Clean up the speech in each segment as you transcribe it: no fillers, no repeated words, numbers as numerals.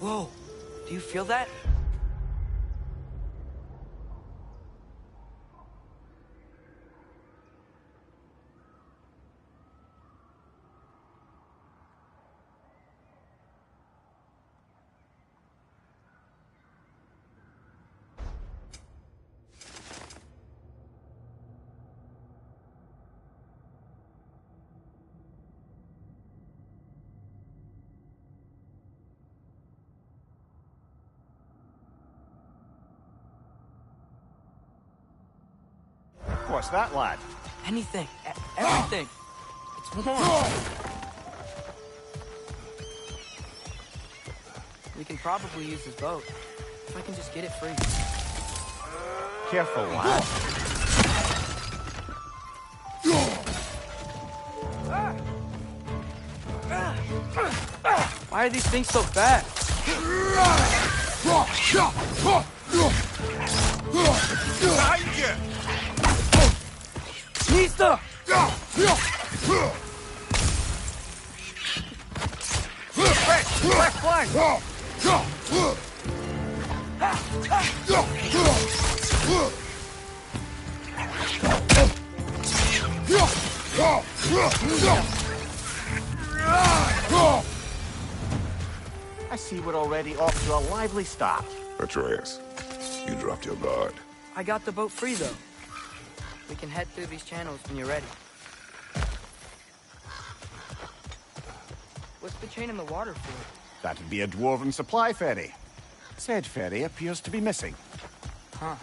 Whoa, do you feel that? What's that, lad? Anything. Everything. It's warm. We can probably use this boat. If I can just get it free. Careful, lad. Why are these things so fast? Mister! Left flank! I see we're already off to a lively start. Atreus, you dropped your guard. I got the boat free, though. We can head through these channels when you're ready. What's the chain in the water for? That'd be a dwarven supply ferry. Said ferry appears to be missing. Huh.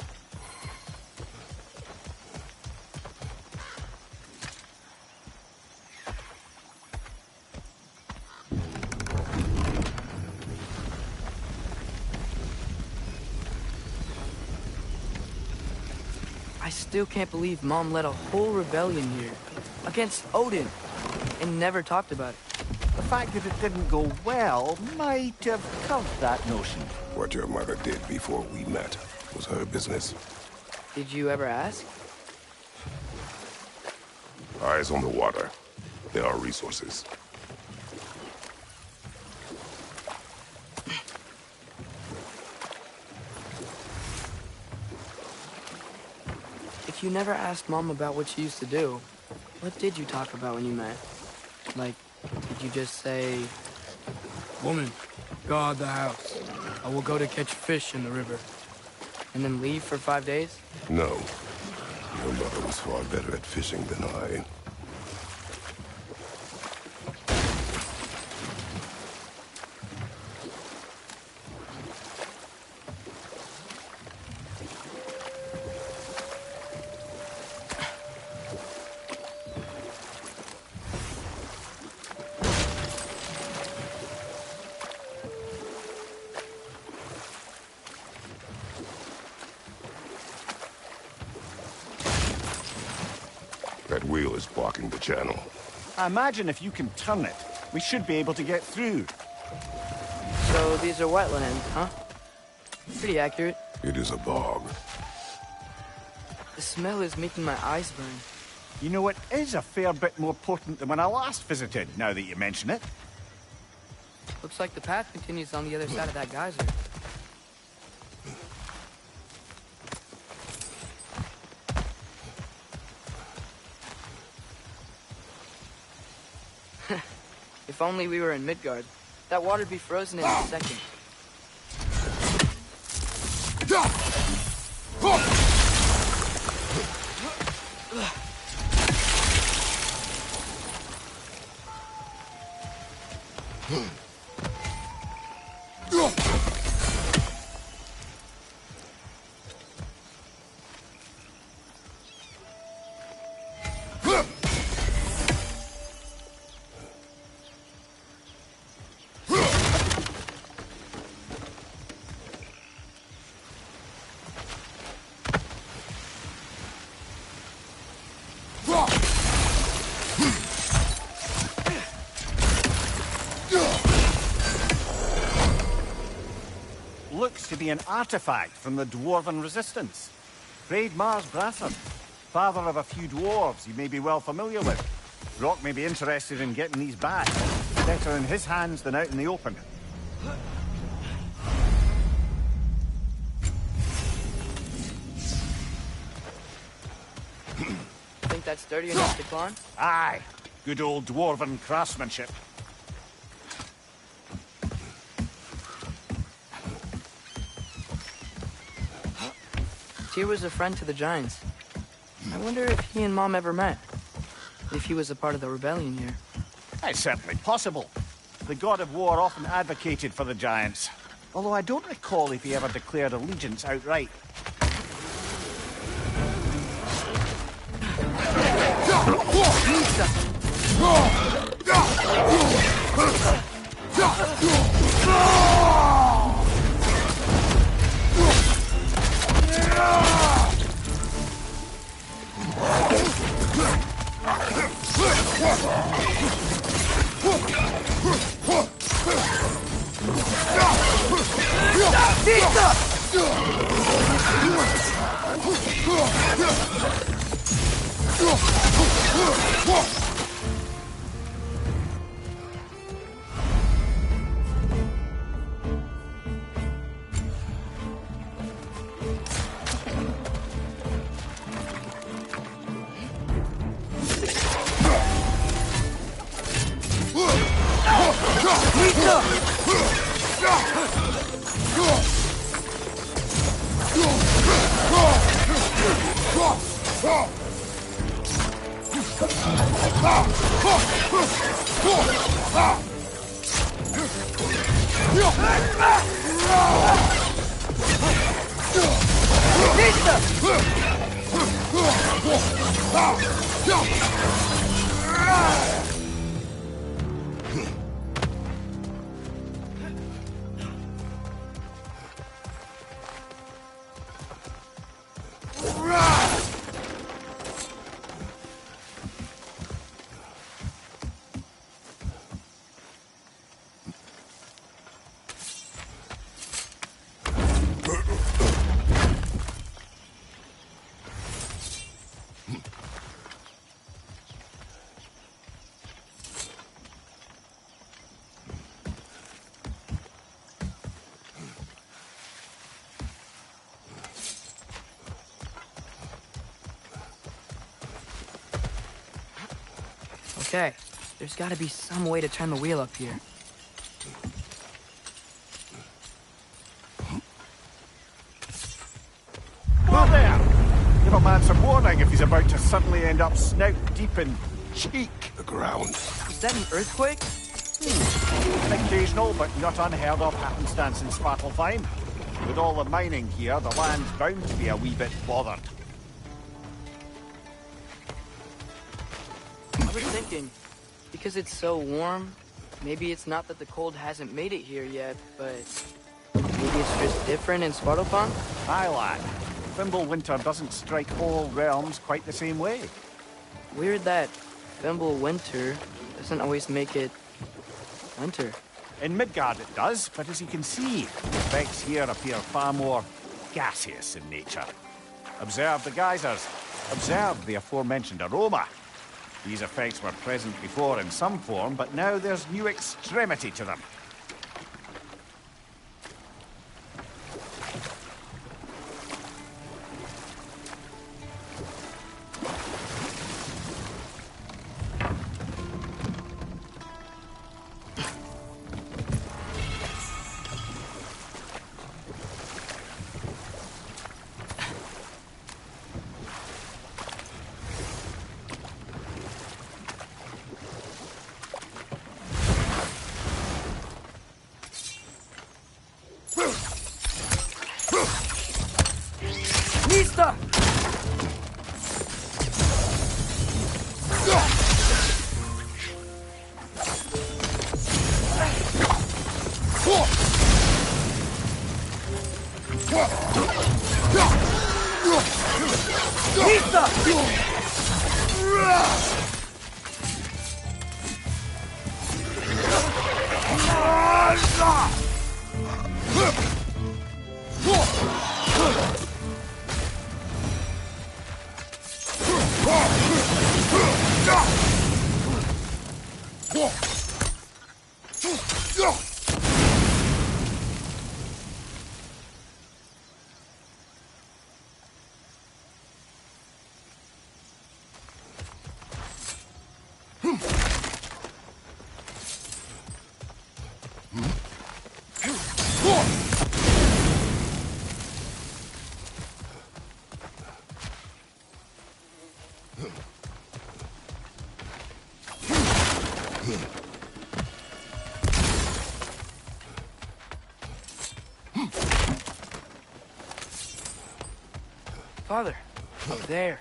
I still can't believe Mom led a whole rebellion here against Odin and never talked about it. The fact that it didn't go well might have curved that notion. What your mother did before we met was her business. Did you ever ask? Eyes on the water. There are resources. If you never asked Mom about what she used to do, what did you talk about when you met? Like, did you just say, "Woman, guard the house. I will go to catch fish in the river," and then leave for 5 days? No. Your mother was far better at fishing than I. That wheel is blocking the channel. I imagine if you can turn it, we should be able to get through. So these are wetlands, huh? Pretty accurate. It is a bog. The smell is making my eyes burn. You know, it is a fair bit more potent than when I last visited, now that you mention it. Looks like the path continues on the other side of that geyser. If only we were in Midgard. That water'd be frozen in a second. Looks to be an artifact from the Dwarven Resistance. Raid Mars Brathan, father of a few dwarves you may be well familiar with. Rock may be interested in getting these back. Better in his hands than out in the open. that sturdy enough to climb? Aye. Good old dwarven craftsmanship. Tyr was a friend to the Giants. I wonder if he and Mom ever met. If he was a part of the rebellion here. It's certainly possible. The god of war often advocated for the Giants. Although I don't recall if he ever declared allegiance outright. Okay, there's gotta be some way to turn the wheel up here. Whoa there! Give a man some warning if he's about to suddenly end up snout deep in cheek. The ground. Is that an earthquake? An occasional but not unheard of happenstance in Svartalfheim. With all the mining here, the land's bound to be a wee bit bothered. I was thinking, because it's so warm, maybe it's not that the cold hasn't made it here yet, but maybe it's just different in Svartalfheim? Aye, lad. Thimble winter doesn't strike all realms quite the same way. Weird that Thimble winter doesn't always make it winter. In Midgard it does, but as you can see, the effects here appear far more gaseous in nature. Observe the geysers. Observe the aforementioned aroma. These effects were present before in some form, but now there's new extremity to them. Father, up there.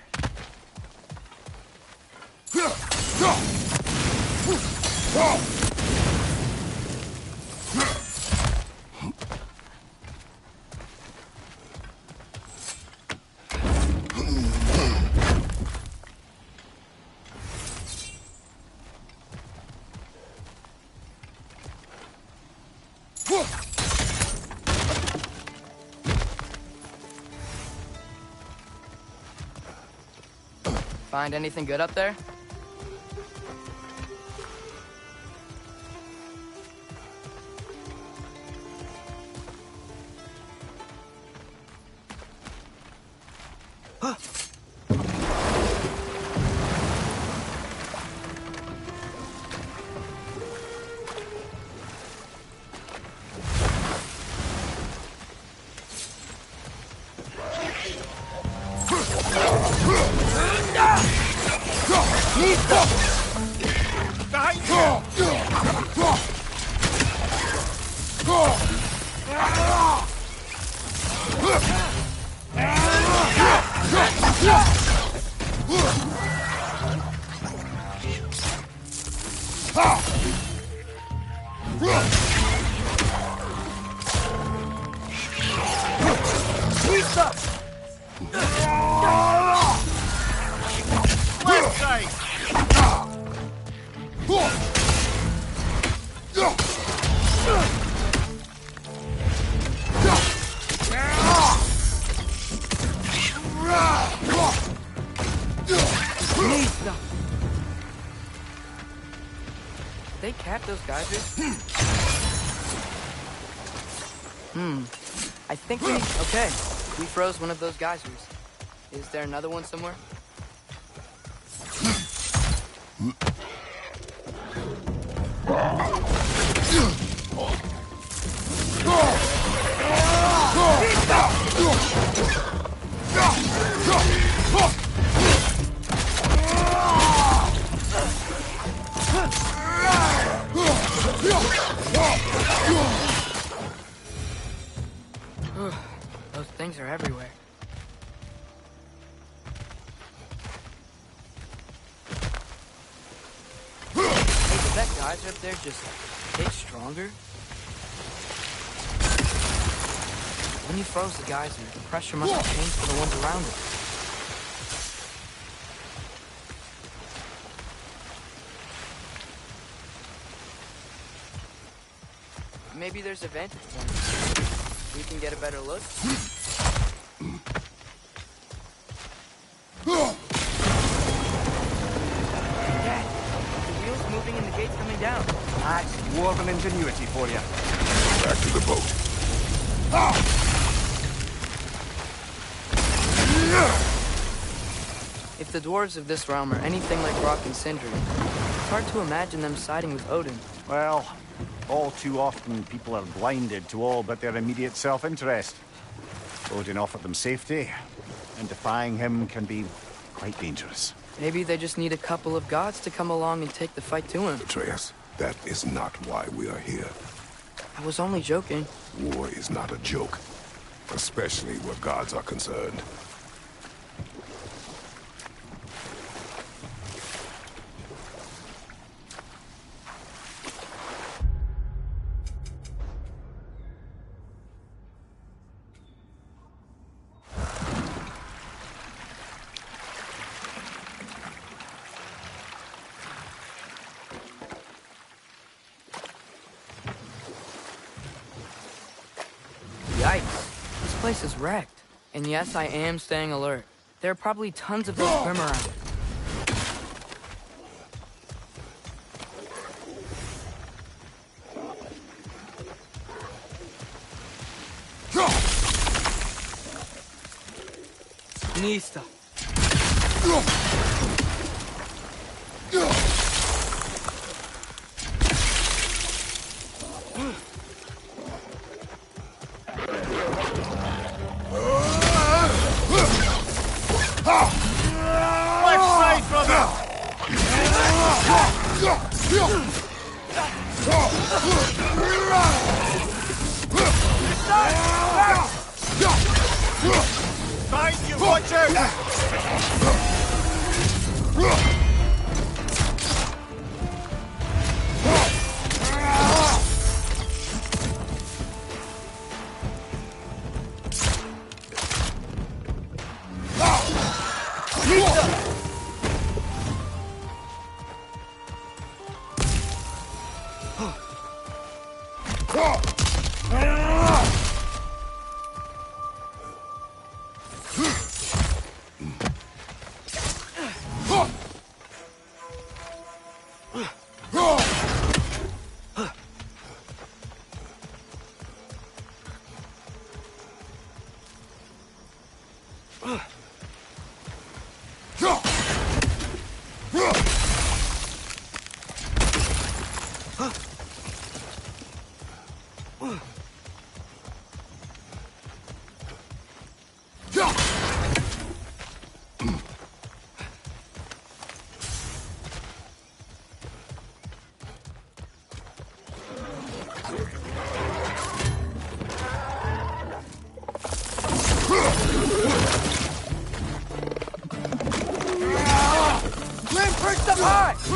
Find anything good up there? They cap those geysers? I think we... Okay, we froze one of those geysers. Is there another one somewhere? Those things are everywhere. Hey, did that geyser up there just get stronger? When you froze the geyser, the pressure must have changed for the ones around it. Maybe there's a vantage point. We can get a better look. Dad, the wheel's moving and the gate's coming down. That's dwarven ingenuity for you. Back to the boat. If the dwarves of this realm are anything like Rock and Sindri, it's hard to imagine them siding with Odin. Well, all too often people are blinded to all but their immediate self-interest. Odin offered them safety, and defying him can be quite dangerous. Maybe they just need a couple of gods to come along and take the fight to him. Atreus, that is not why we are here. I was only joking. War is not a joke, especially where gods are concerned. Yikes. This place is wrecked. And yes, I am staying alert. There are probably tons of those Grim around. Nista. Left side Watch out!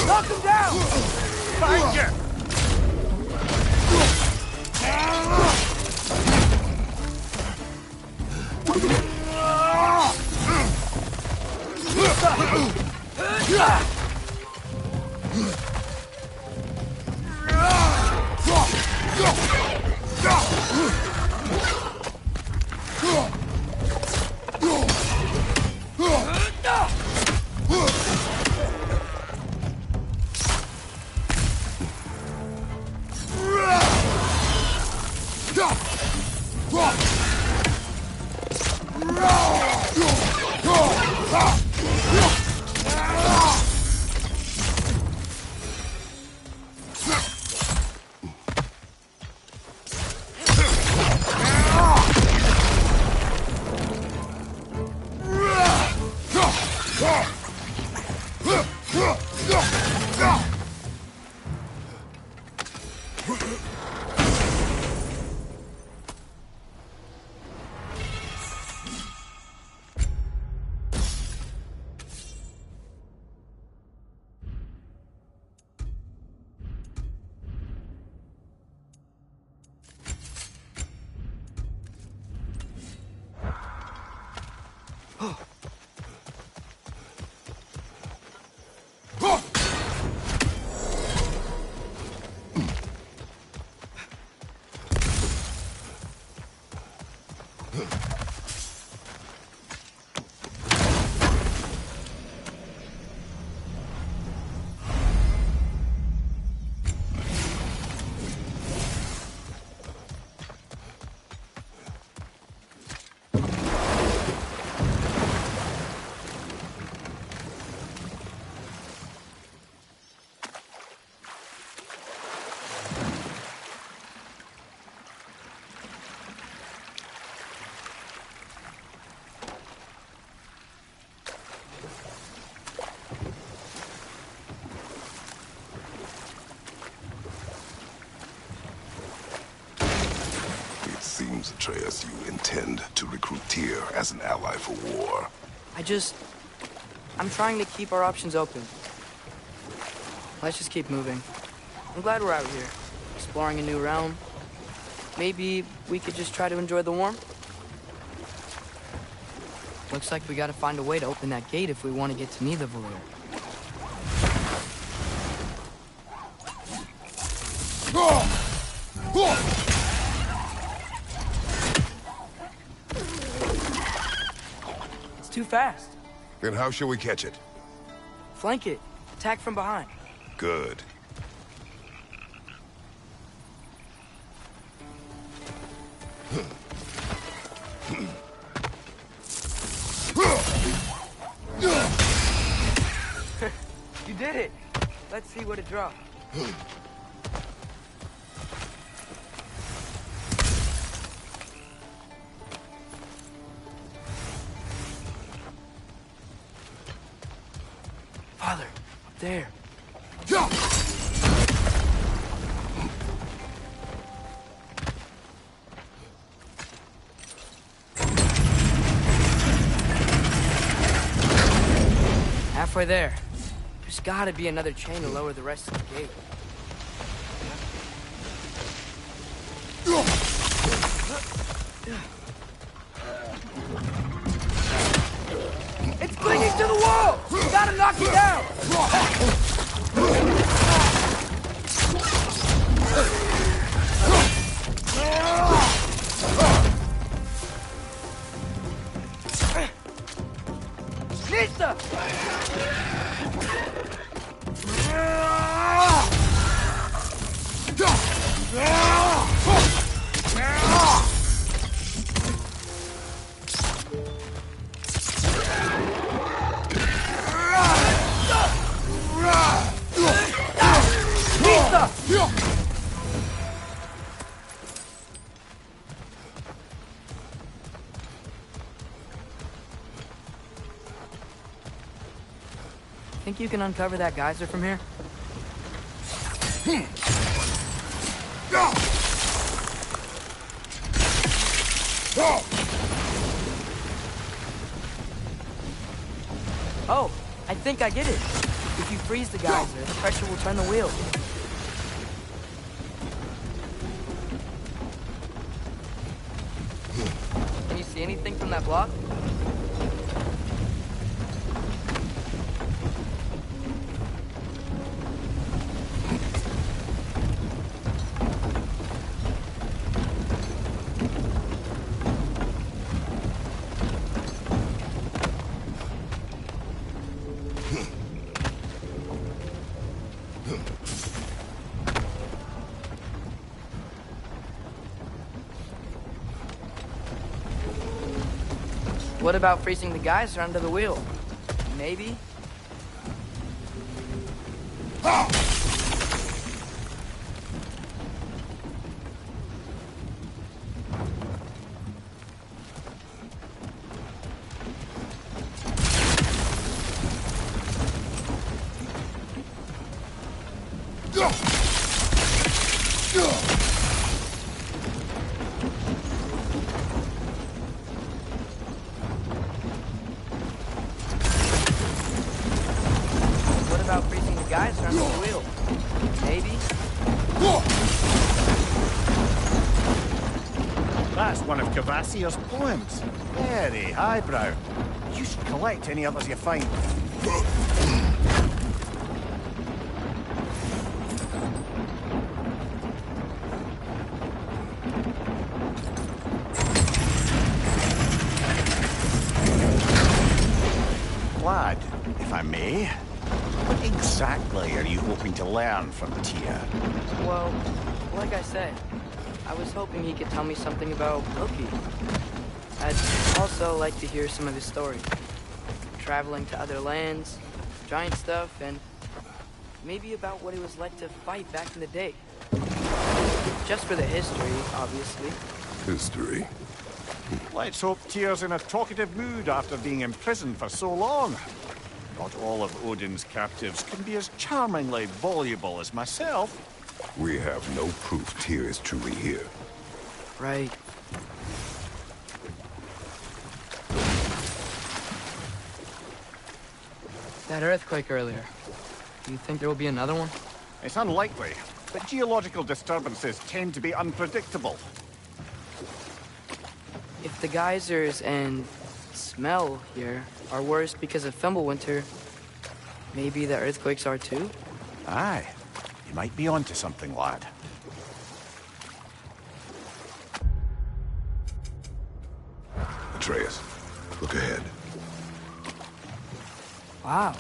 Knock him down! Find you! Seems, Atreus, you intend to recruit Tyr as an ally for war. I'm trying to keep our options open. Let's just keep moving. I'm glad we're out here, exploring a new realm. Maybe we could just try to enjoy the warmth? Looks like we gotta find a way to open that gate if we want to get to Nidavellir. Too fast. Then how shall we catch it? Flank it. Attack from behind. Good. You did it. Let's see what it dropped. Father, up there. halfway there. There's gotta be another chain to lower the rest of the gate. It's clinging to the wall! You gotta knock it down! Lisa! Think you can uncover that geyser from here? Oh, I think I get it. If you freeze the geyser, the pressure will turn the wheel. Can you see anything from that block? What about freezing the geyser under the wheel? Maybe? Cavasier's poems. Very highbrow. You should collect any others you find. Lad, if I may, what exactly are you hoping to learn from Tyr? Well, like I said, I was hoping he could tell me something about Loki. I'd also like to hear some of his story. Traveling to other lands, giant stuff, and maybe about what it was like to fight back in the day. Just for the history, obviously. History? Let's hope Tyr's in a talkative mood after being imprisoned for so long. Not all of Odin's captives can be as charmingly voluble as myself. We have no proof Tyr is truly here. Right. That earthquake earlier. Do you think there will be another one? It's unlikely, but geological disturbances tend to be unpredictable. If the geysers and smell here are worse because of Fimbulwinter, maybe the earthquakes are too? Aye. You might be onto something, lad. Atreus, look ahead. Wow.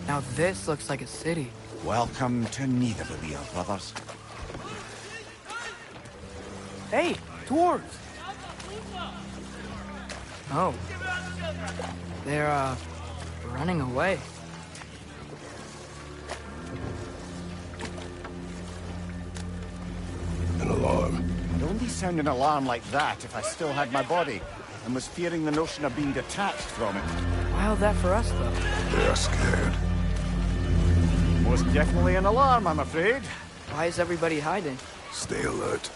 Now this looks like a city. Welcome to Nidavellir, brothers. Hey, dwarves! Oh. They're, running away. An alarm. I'd only sound an alarm like that if I still had my body, and was fearing the notion of being detached from it. Wild that for us, though. They're scared. Most definitely an alarm, I'm afraid. Why is everybody hiding? Stay alert.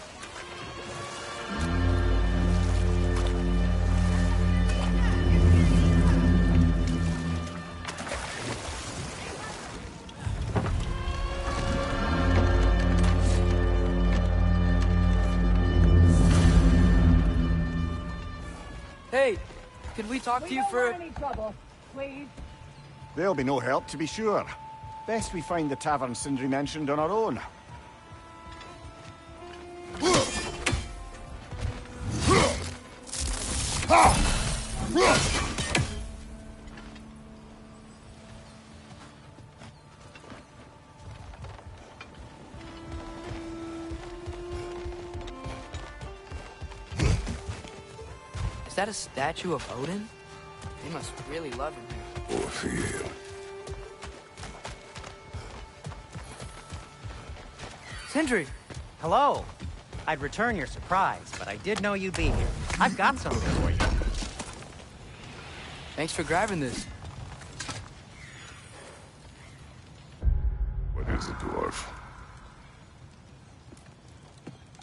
could we talk to you for... any trouble, please. There'll be no help, to be sure. Best we find the tavern Sindri mentioned on our own. Is that a statue of Odin? They must really love him here. Orphean. Sindri! Hello. I'd return your surprise, but I did know you'd be here. I've got something for you. Thanks for grabbing this. What is it, dwarf?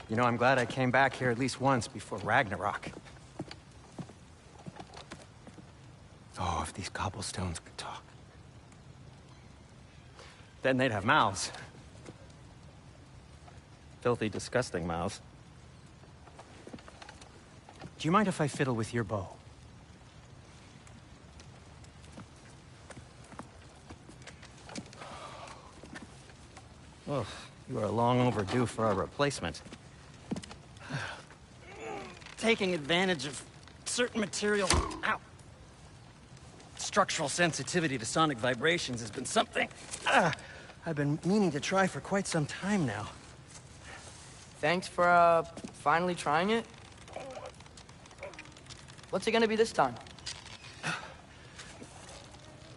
You know, I'm glad I came back here at least once before Ragnarok. Oh, if these cobblestones could talk. Then they'd have mouths. Filthy, disgusting mouths. Do you mind if I fiddle with your bow? Oh, you are long overdue for a replacement. Taking advantage of certain material... Ow! Structural sensitivity to sonic vibrations has been something... I've been meaning to try for quite some time now. Thanks for, finally trying it. What's it gonna be this time?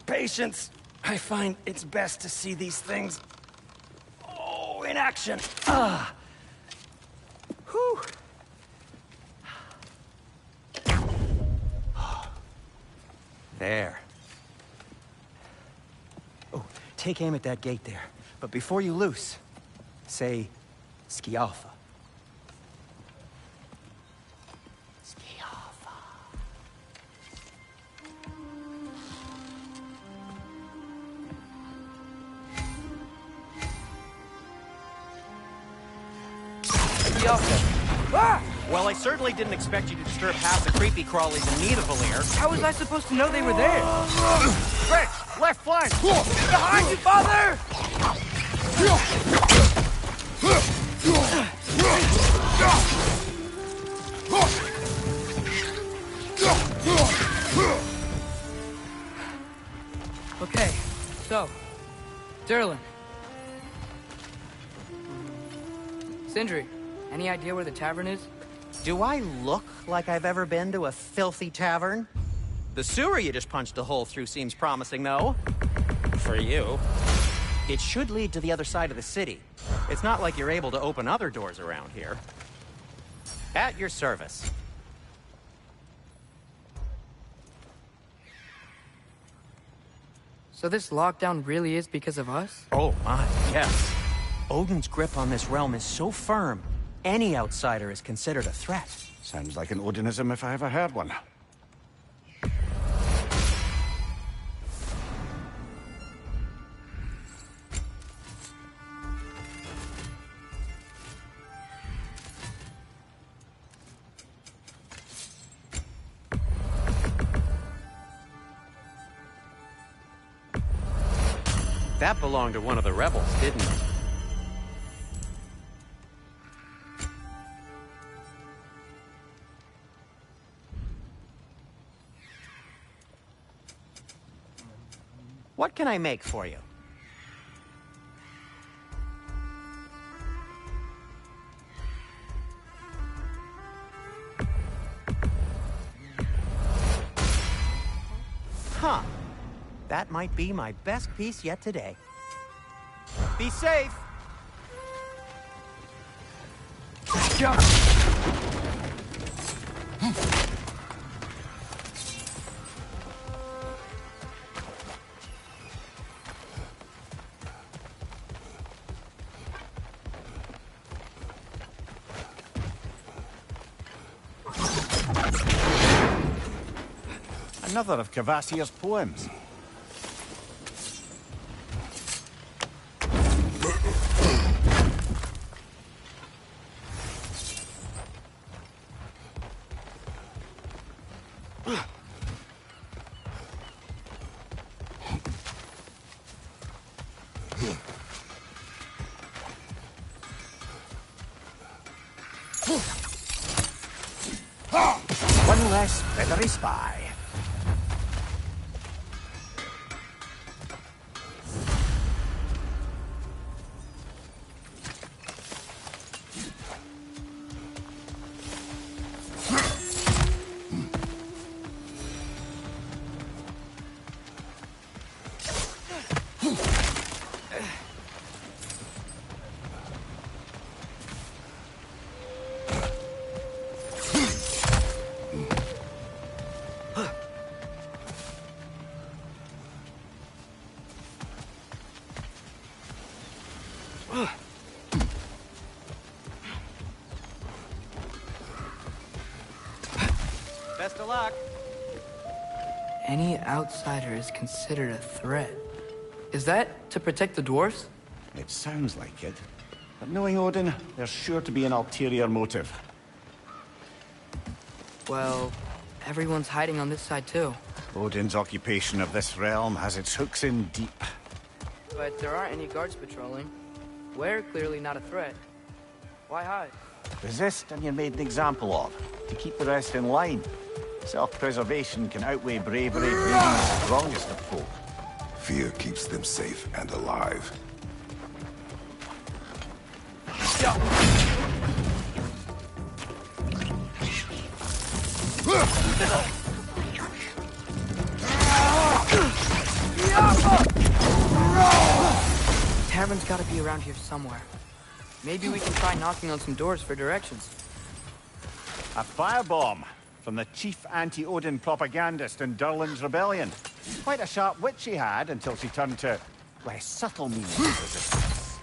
Patience. I find it's best to see these things... Oh, in action. Whew. There. Oh, take aim at that gate there. But before you loose, say, Skialfa. Skialfa. Well, I certainly didn't expect you to disturb half the creepy crawlies in need of a lair. How was I supposed to know they were there? Quick! Left flank! Behind you, father! Okay, so, Durlin. Sindri, any idea where the tavern is? Do I look like I've ever been to a filthy tavern? The sewer you just punched a hole through seems promising, though. For you. It should lead to the other side of the city. It's not like you're able to open other doors around here. At your service. So this lockdown really is because of us? Oh my, yes. Odin's grip on this realm is so firm, any outsider is considered a threat. Sounds like an Odinism if I ever heard one. That belonged to one of the rebels, didn't it? What can I make for you? Huh. That might be my best piece yet today. Be safe! Another of Kvasir's poems. less feathery spy. Best of luck. Any outsider is considered a threat. Is that to protect the dwarves? It sounds like it. But knowing Odin, there's sure to be an ulterior motive. Well, everyone's hiding on this side too. Odin's occupation of this realm has its hooks in deep. But there aren't any guards patrolling. We're clearly not a threat. Why hide? Resist and you're made an example of, to keep the rest in line. Self-preservation can outweigh bravery being the strongest of folk. Fear keeps them safe and alive. Tavern's gotta be around here somewhere. Maybe we can try knocking on some doors for directions. A firebomb from the chief anti-Odin propagandist in Durlin's rebellion. Quite a sharp wit she had until she turned to less subtle means of resistance.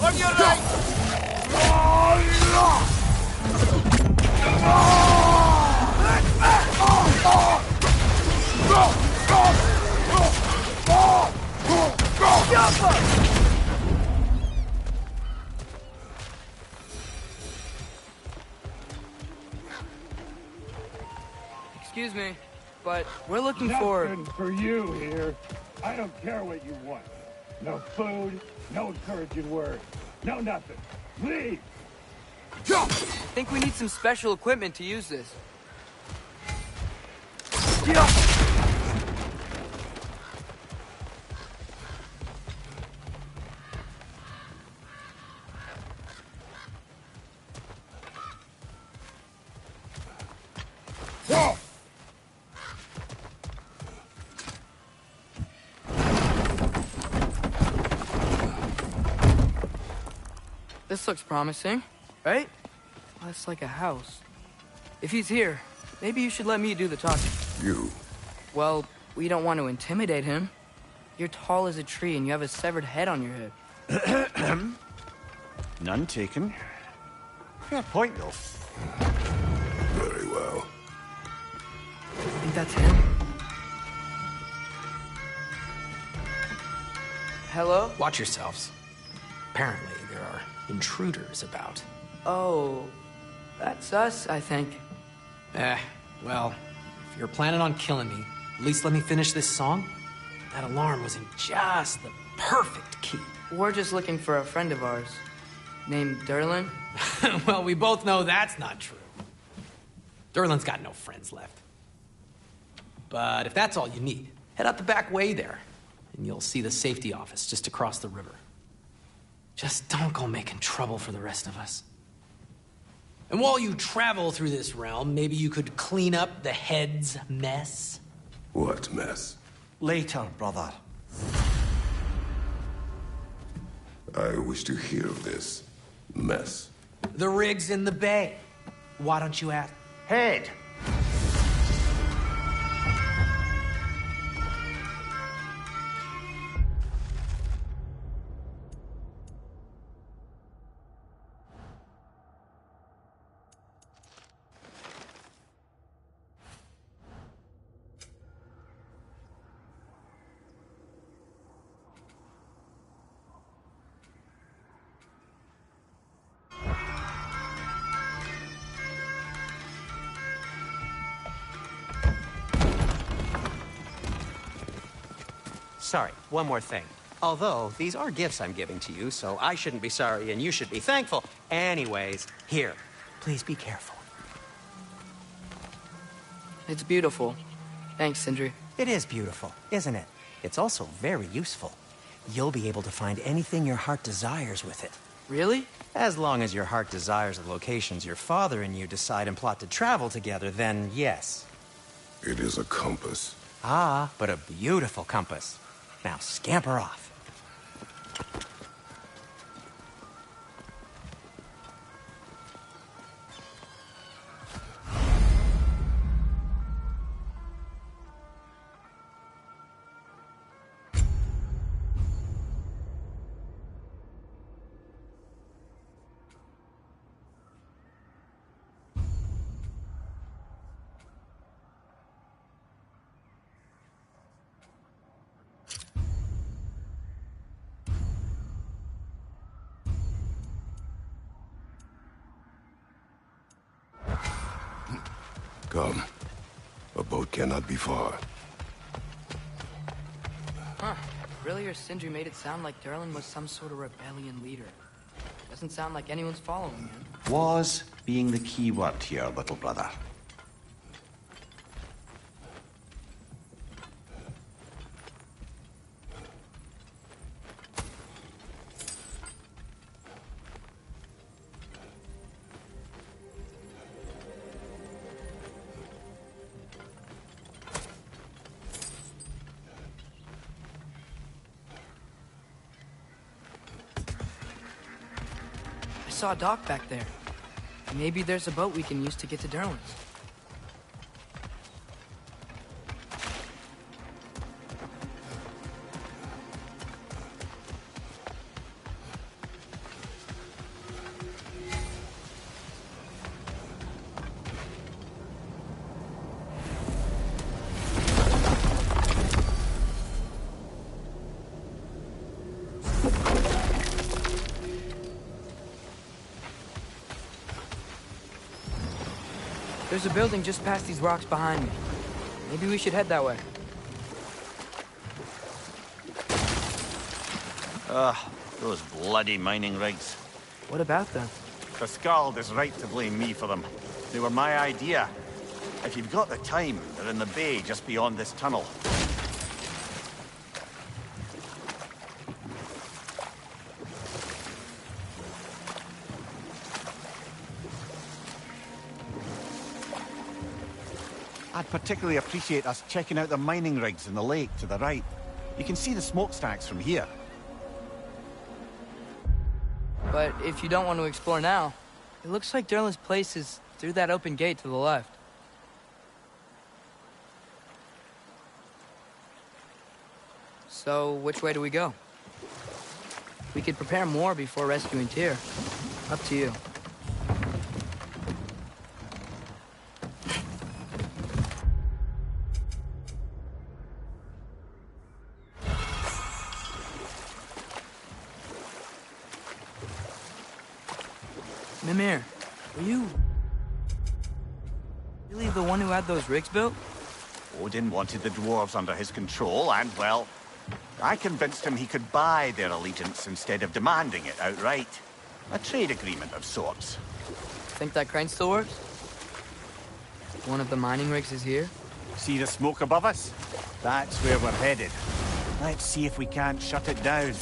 On your right! Excuse me, but we're looking for... Nothing for you here. I don't care what you want. No food, no encouraging words, no nothing. Leave! I think we need some special equipment to use this. This looks promising, right? Well, it's like a house. If he's here, maybe you should let me do the talking. You. Well, we don't want to intimidate him. You're tall as a tree and you have a severed head on your head. None taken. Fair point, though. Very well. I think that's him. Hello? Watch yourselves. Apparently, there are intruders about. Oh, that's us, I think. Well, if you're planning on killing me, at least let me finish this song. That alarm was in just the perfect key. We're just looking for a friend of ours named Durlin. Well, we both know that's not true. Durlin's got no friends left. But if that's all you need, head out the back way there, and you'll see the safety office just across the river. Just don't go making trouble for the rest of us. And while you travel through this realm, maybe you could clean up the head's mess? What mess? Later, brother. I wish to hear of this mess. The rig's in the bay. Why don't you ask? Head! sorry, one more thing. Although, these are gifts I'm giving to you, so I shouldn't be sorry and you should be thankful. Anyways, here, please be careful. It's beautiful. Thanks, Sindri. It is beautiful, isn't it? It's also very useful. You'll be able to find anything your heart desires with it. Really? As long as your heart desires the locations your father and you decide and plot to travel together, then yes. It is a compass. Ah, but a beautiful compass. Now scamper off. Come. A boat cannot be far. Huh. Earlier, Sindri made it sound like Durlin was some sort of rebellion leader. Doesn't sound like anyone's following him. Was being the key word here, little brother. I saw a dock back there. Maybe there's a boat we can use to get to Durlin's. There's a building just past these rocks behind me. Maybe we should head that way. Ugh, those bloody mining rigs. What about them? The Skald is right to blame me for them. They were my idea. If you've got the time, they're in the bay just beyond this tunnel. I'd particularly appreciate us checking out the mining rigs in the lake to the right. You can see the smokestacks from here. But if you don't want to explore now, it looks like Durlin's place is through that open gate to the left. So, which way do we go? We could prepare more before rescuing Tyr. Up to you. Mimir, were you really the one who had those rigs built? Odin wanted the dwarves under his control, and, well, I convinced him he could buy their allegiance instead of demanding it outright. A trade agreement of sorts. Think that crane still works? One of the mining rigs is here? See the smoke above us? That's where we're headed. Let's see if we can't shut it down.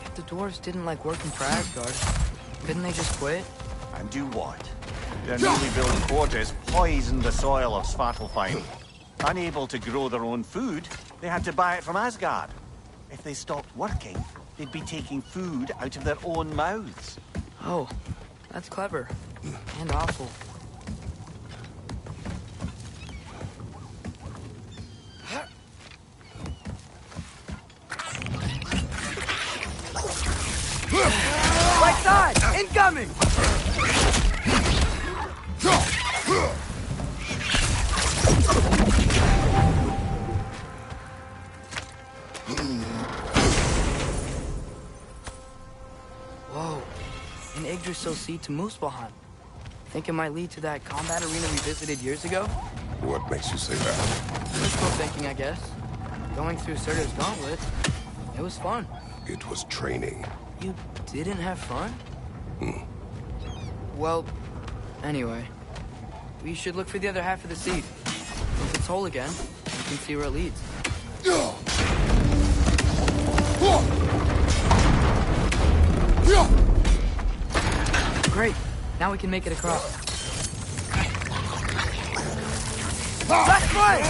If the dwarves didn't like working for Asgard, couldn't they just quit? And do what? Their newly built forges poisoned the soil of Svartalfheim. Unable to grow their own food, they had to buy it from Asgard. If they stopped working, they'd be taking food out of their own mouths. Oh, that's clever. And awful. Right side! Incoming! Whoa. An Yggdrasil seed to Muspelheim. Think it might lead to that combat arena we visited years ago? What makes you say that? Wishful thinking, I guess. Going through Surtur's gauntlet, it was fun. It was training. You didn't have fun? Well, anyway. We should look for the other half of the seed. If it's whole again, we can see where it leads. Great. Now we can make it across. Left way!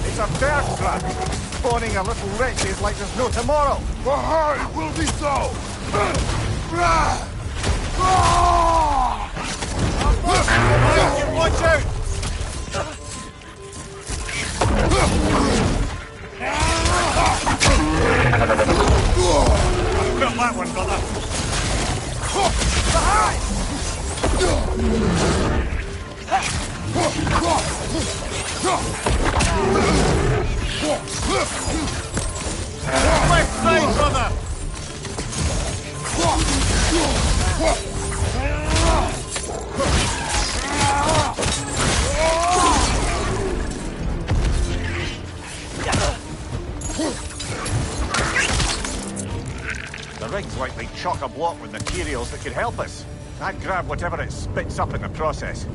It's a bear trap. Spawning a little wretches like there's no tomorrow. Behind will be so! Watch out! Got that one, brother. Behind! Left side, brother! The rig's likely chock-a-block with materials that could help us. I'd grab whatever it spits up in the process.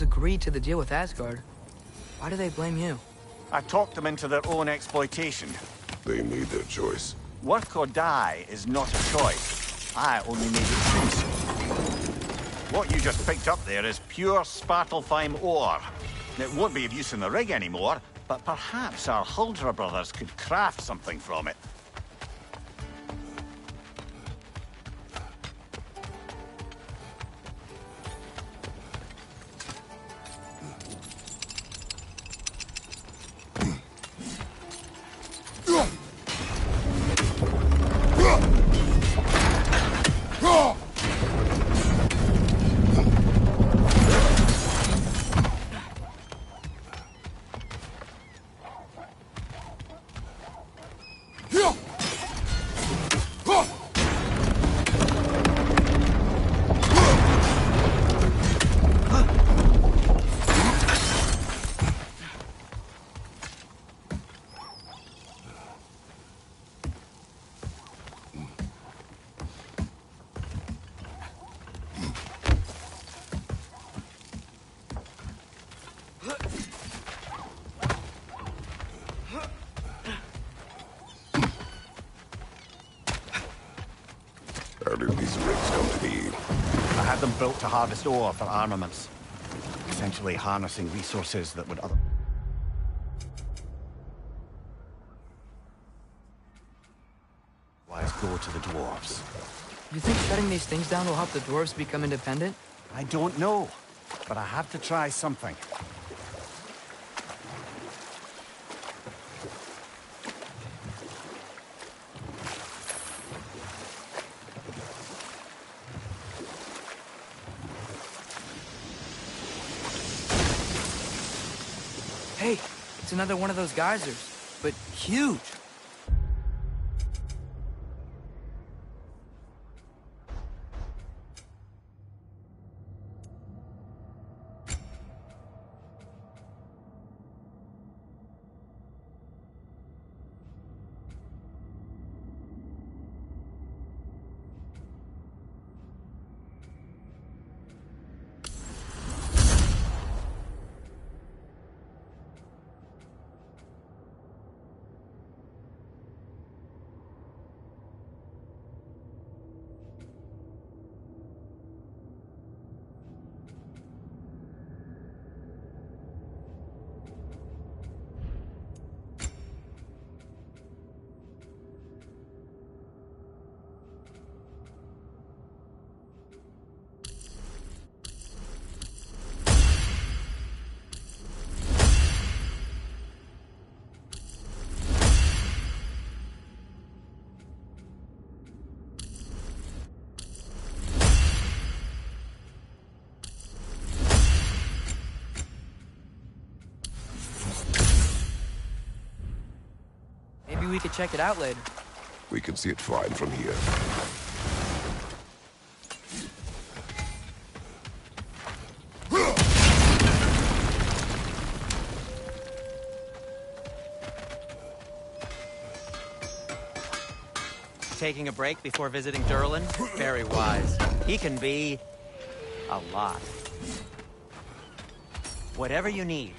Agreed to the deal with Asgard. Why do they blame you? I talked them into their own exploitation. They made their choice. Work or die is not a choice. I only made it choose. What you just picked up there is pure Svartalfheim ore. It won't be of use in the rig anymore, but perhaps our Huldra brothers could craft something from it. How did these rigs come to be? I had them built to harvest ore for armaments. Essentially harnessing resources that would otherwise go to the dwarves. You think shutting these things down will help the dwarves become independent? I don't know, but I have to try something. another one of those geysers, but huge. Maybe we could check it out later. We can see it fine from here. Taking a break before visiting Durlin? Very wise. He can be a lot. Whatever you need.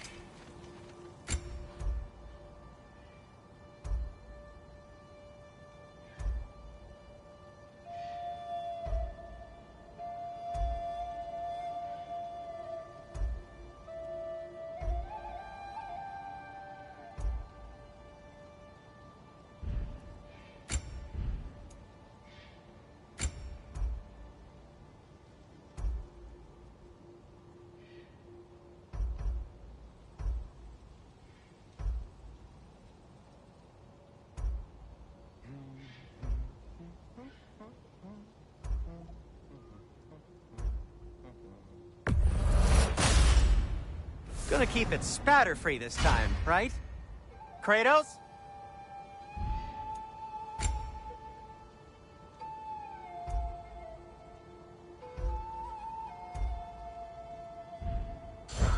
Gonna keep it spatter-free this time, right? Kratos?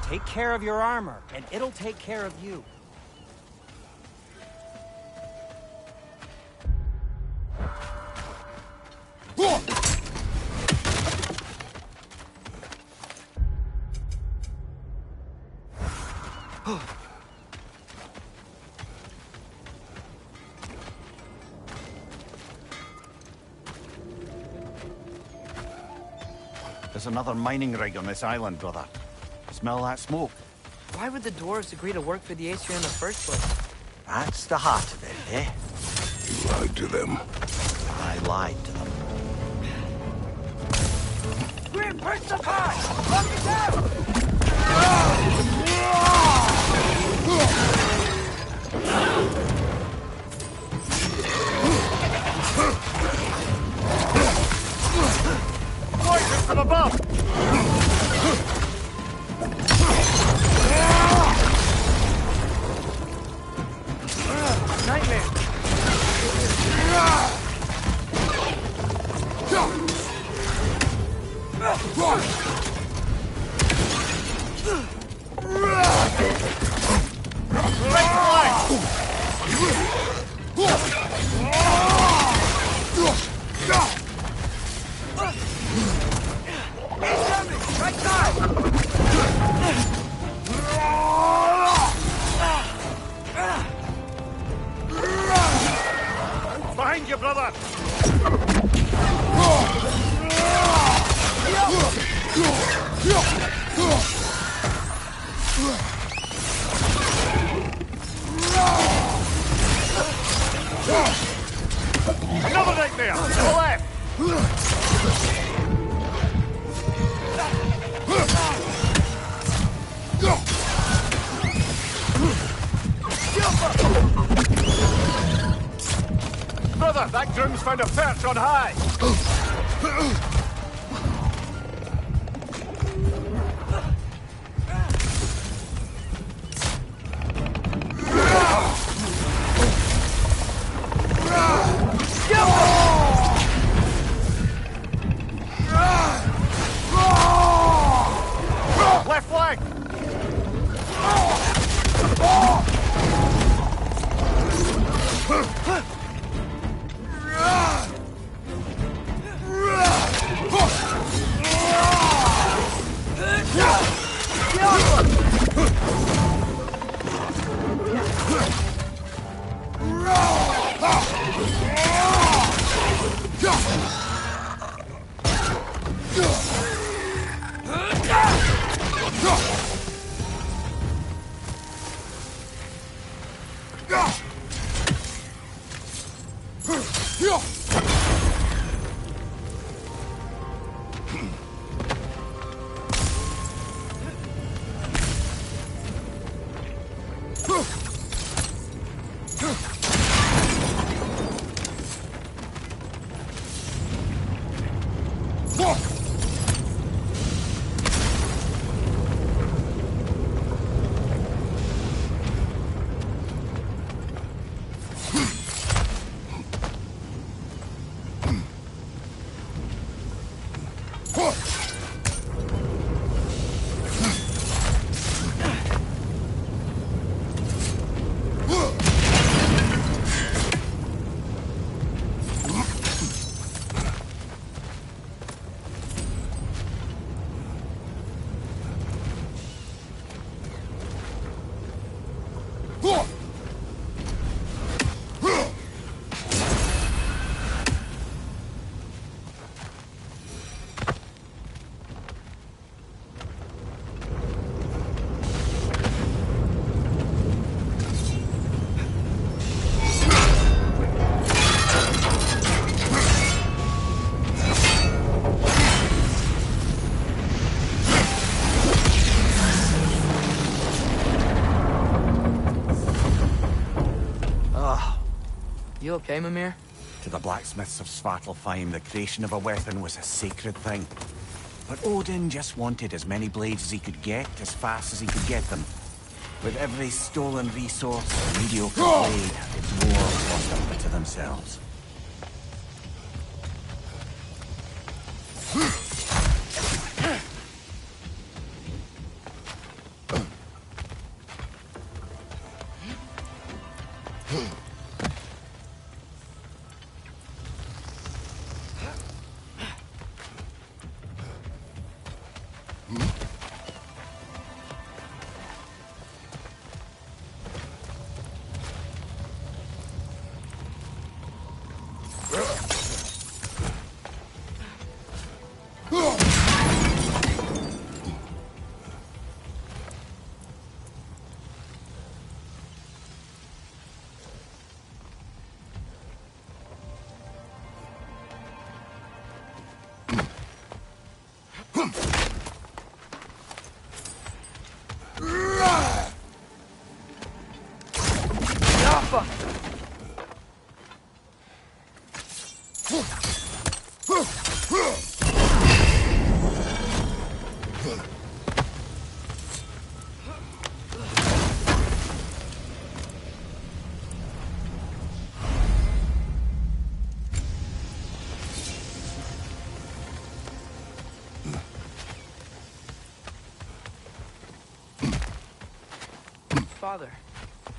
Take care of your armor, and it'll take care of you. There's another mining rig on this island, brother. Smell that smoke? Why would the dwarves agree to work for the Aesir in the first place? That's the heart of it, eh? You lied to them. I lied to them. Reinforce the pie! Lock it down! Poison from above! Nightmare! Behind you, brother! Another nightmare! To the left! Brother, that groom's found a perch on high! You okay, Mimir? To the blacksmiths of Svartalfheim, the creation of a weapon was a sacred thing. But Odin just wanted as many blades as he could get, as fast as he could get them. With every stolen resource, a mediocre blade, the dwarves lost a bit to themselves. Father,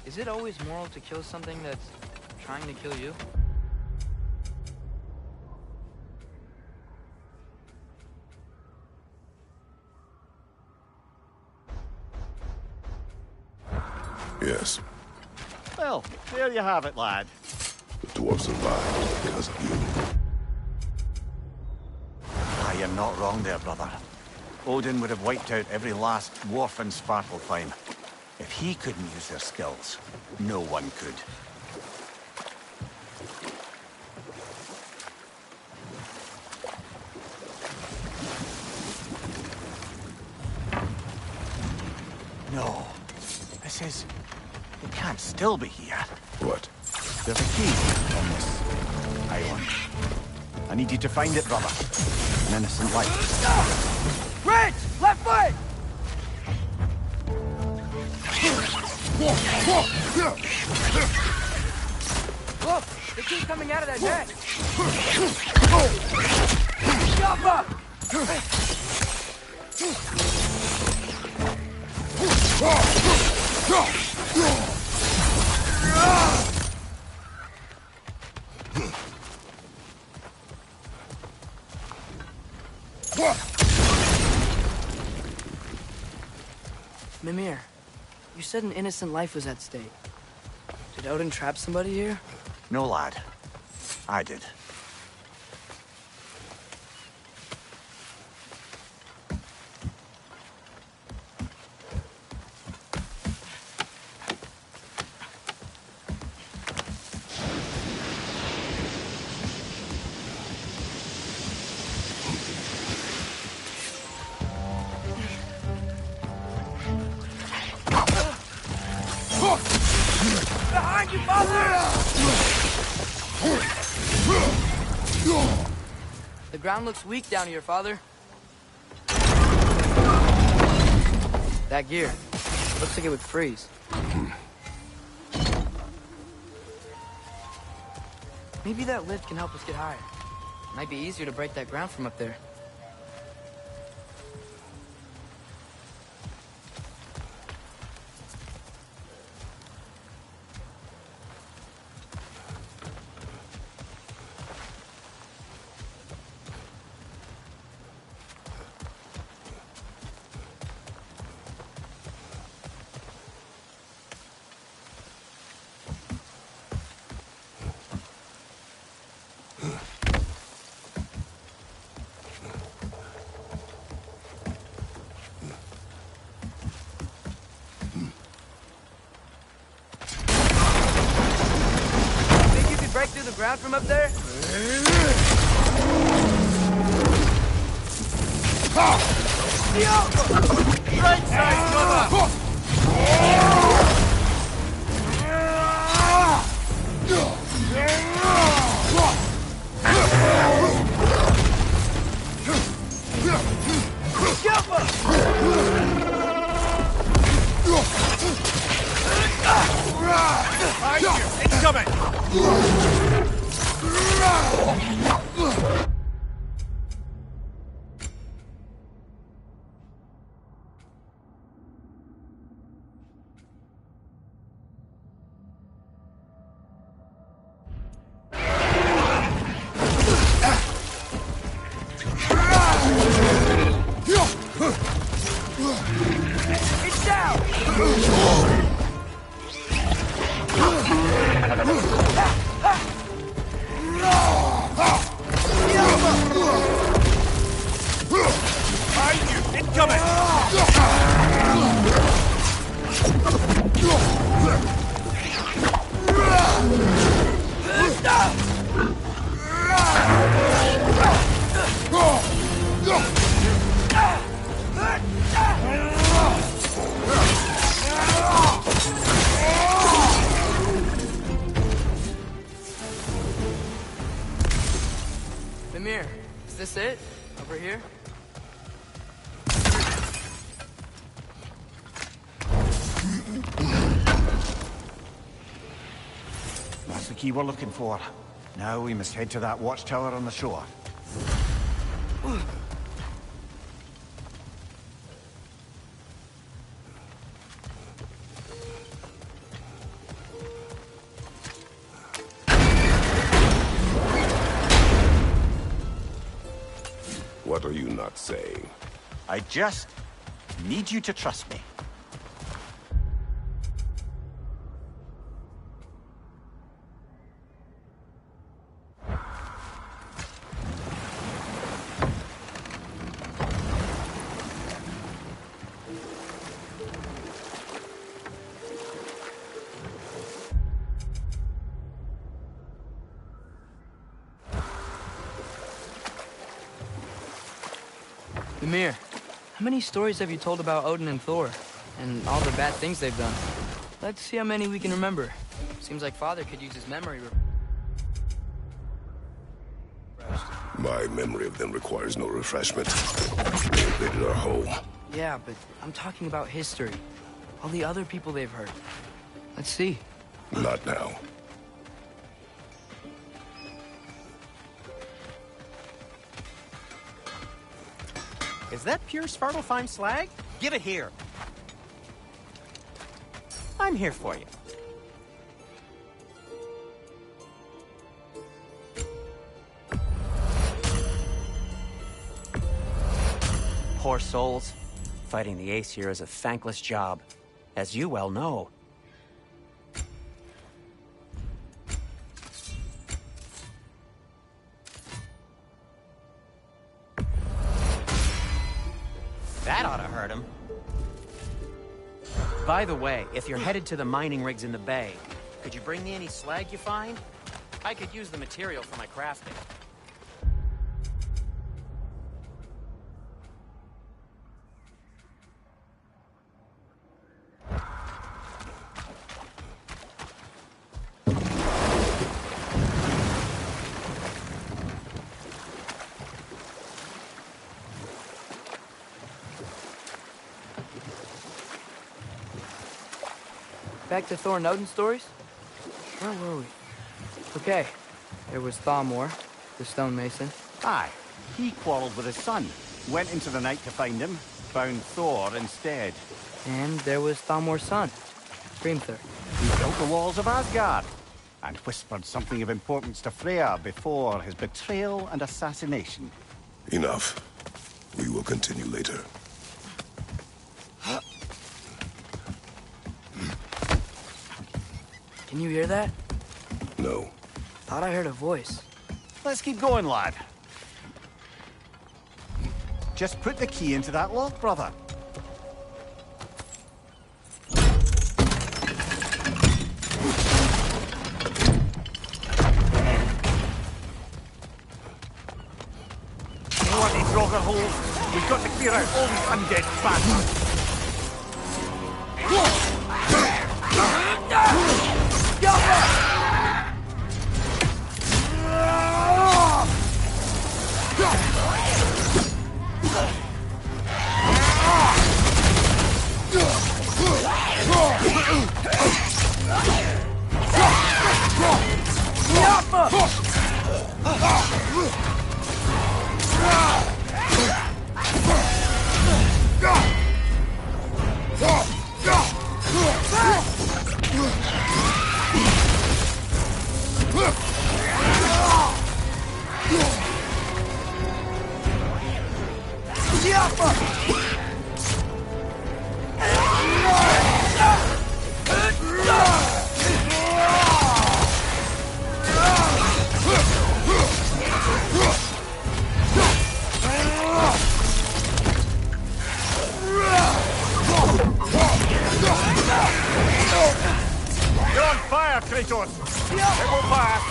is it always moral to kill something that's trying to kill you? Yes, Well, there you have it, lad. the dwarves survived because of you. I am not wrong there, brother. Odin would have wiped out every last dwarf in Svartalfheim. If he couldn't use their skills, no one could. No. This is... It can't still be here. What? There's a key on this island. I need you to find it, brother. An innocent life. Rich! Left foot! Look! They keep coming out of that net! Jump up! Mimir, you said an innocent life was at stake. Did Odin trap somebody here? No, lad. I did. Behind you, father! The ground looks weak down here, father. That gear. Looks like it would freeze. Maybe that lift can help us get higher. Might be easier to break that ground from up there. Break through the ground from up there? Right side, cover! Incoming! It's down! Behind you! Incoming! Mimir, is this it? Over here? That's the key we're looking for. Now we must head to that watchtower on the shore. What are you not saying? I just need you to trust me. Mimir, how many stories have you told about Odin and Thor? And all the bad things they've done? Let's see how many we can remember. Seems like Father could use his memory. My memory of them requires no refreshment. They invaded our home. Yeah, but I'm talking about history. All the other people they've hurt. Let's see. Not now. Is that pure Svartalfheim slag? Give it here. I'm here for you. Poor souls. Fighting the Aesir is a thankless job, as you well know. That ought to hurt him. By the way, if you're headed to the mining rigs in the bay, could you bring me any slag you find? I could use the material for my crafting. Back to Thor and Odin's stories? Where were we? Okay, there was Thalmor, the stonemason. Aye, he quarreled with his son. Went into the night to find him, found Thor instead. And there was Thalmor's son, Grimthur. He built the walls of Asgard, and whispered something of importance to Freya before his betrayal and assassination. Enough. We will continue later. Can you hear that? No. Thought I heard a voice. Let's keep going, lad. Just put the key into that lock, brother. Bloody Draugr holes! We've got to clear out all these undead bastards! You're on fire, Kratos! It will pass!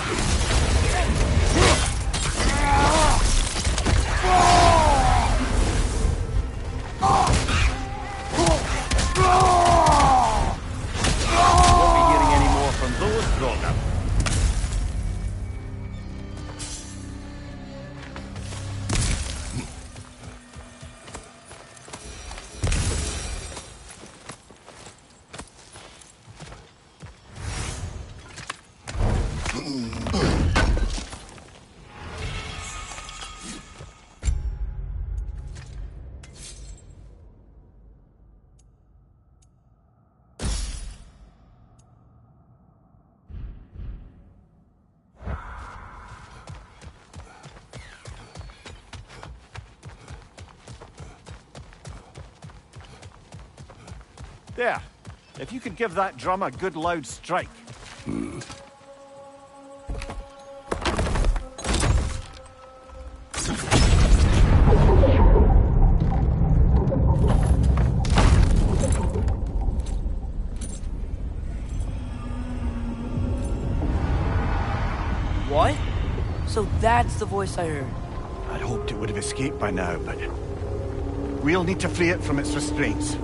Won't be hearing any more from those Draugr. There. If you could give that drum a good loud strike. What? So that's the voice I heard. I'd hoped it would have escaped by now, but we'll need to free it from its restraints.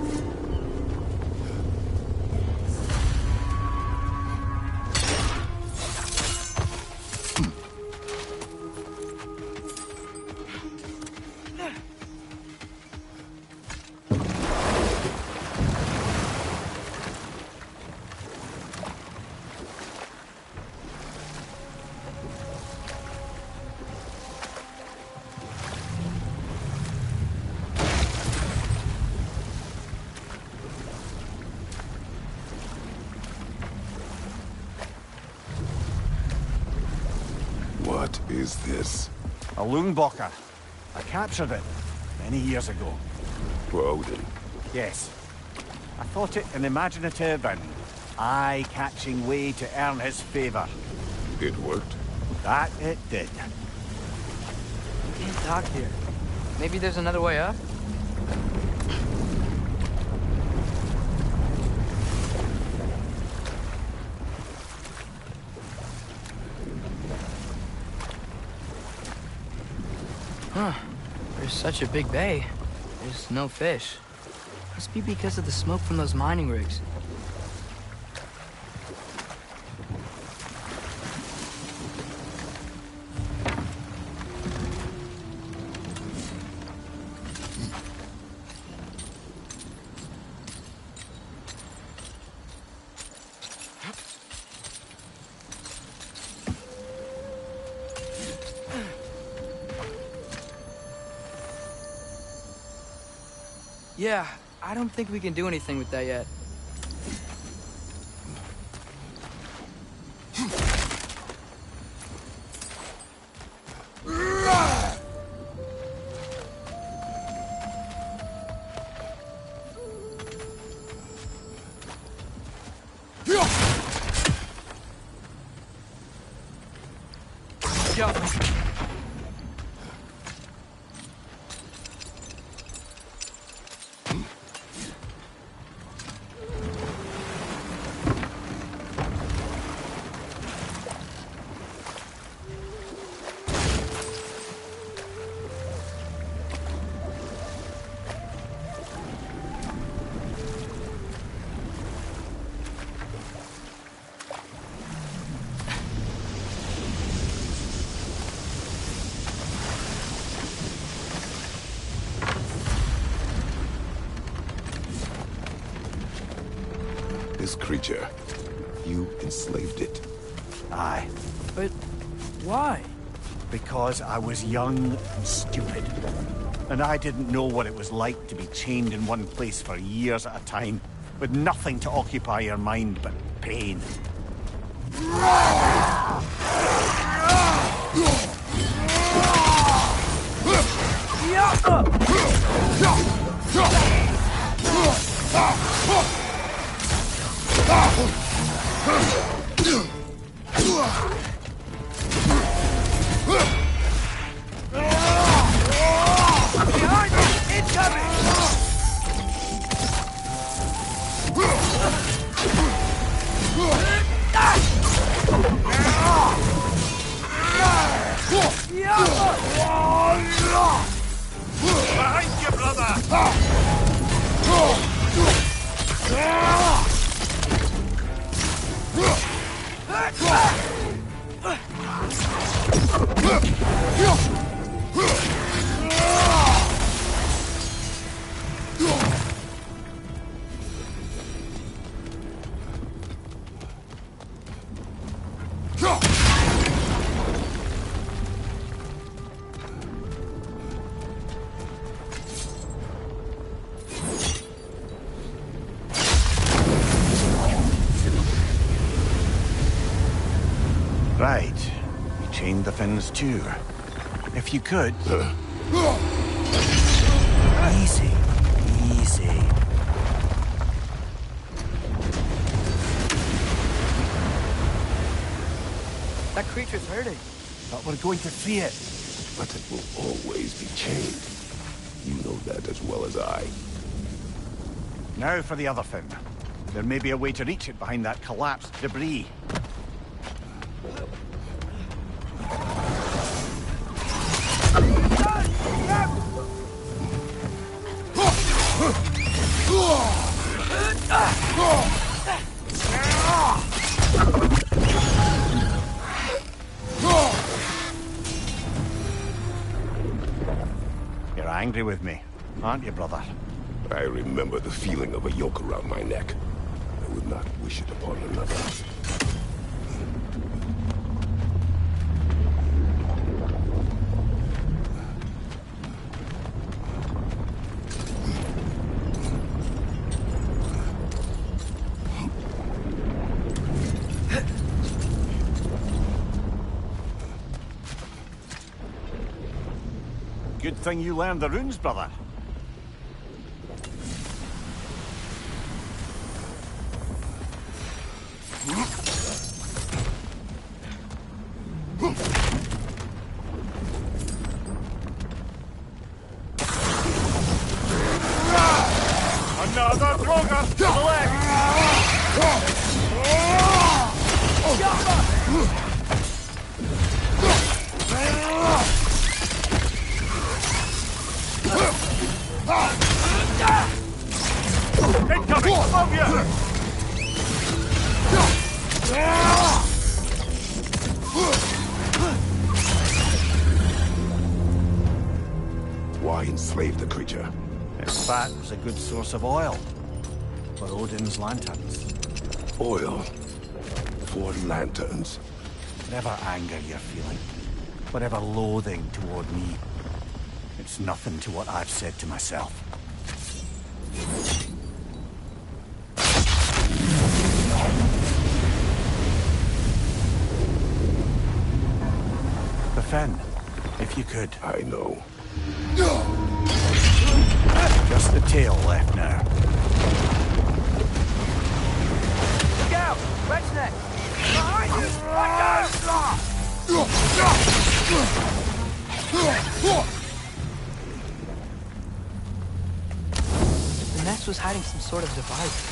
What is this? A Lungbocker. I captured it many years ago. For Odin. Yes. I thought it an imaginative and eye-catching way to earn his favor. It worked. That it did. Can't talk here. Maybe there's another way up? Huh. There's such a big bay. There's no fish. Must be because of the smoke from those mining rigs. Yeah, I don't think we can do anything with that yet. This creature, you enslaved it. Aye. But why? Because I was young and stupid. And I didn't know what it was like to be chained in one place for years at a time, with nothing to occupy your mind but pain. Behind you, brother! Right. You chained the fins too. If you could... Easy. Easy. That creature's hurting. But we're going to free it. But it will always be chained. You know that as well as I. Now for the other fin. There may be a way to reach it behind that collapsed debris. You're angry with me, aren't you, brother? I remember the feeling of a yoke around my neck. I would not wish it upon another. Good thing you learned the runes, brother. Another Droger to the left! Incoming! Above you! Why enslave the creature? Its fat was a good source of oil for Odin's lanterns. Oil for lanterns. Whatever anger you're feeling, whatever loathing toward me, it's nothing to what I've said to myself. Defend, if you could. I know. Just the tail left now. Look out! Red's next! Behind you! Watch out! The nest was hiding some sort of device.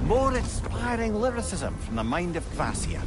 More inspiring lyricism from the mind of Kvasir.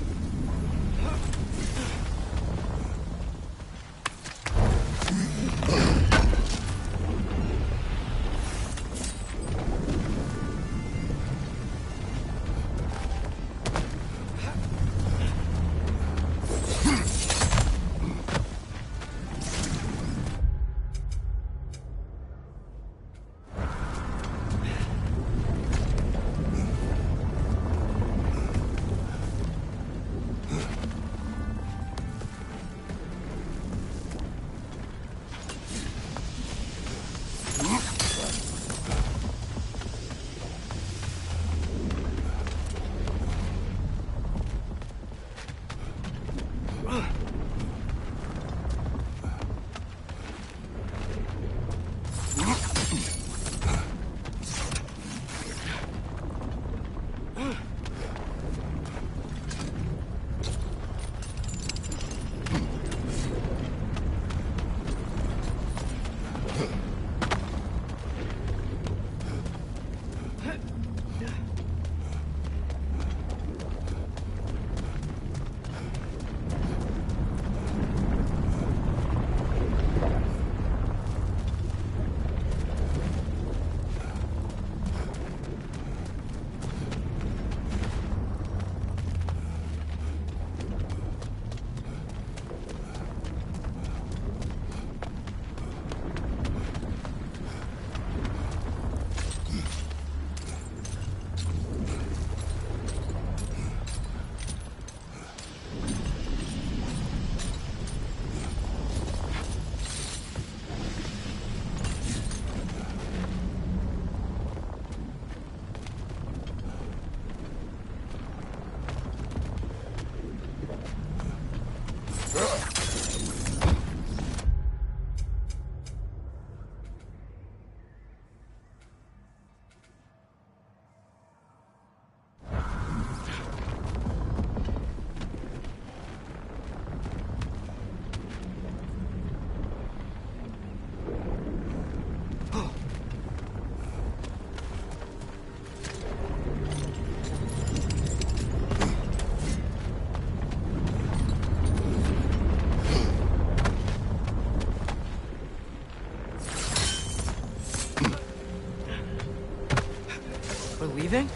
think?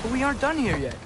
But we aren't done here yet.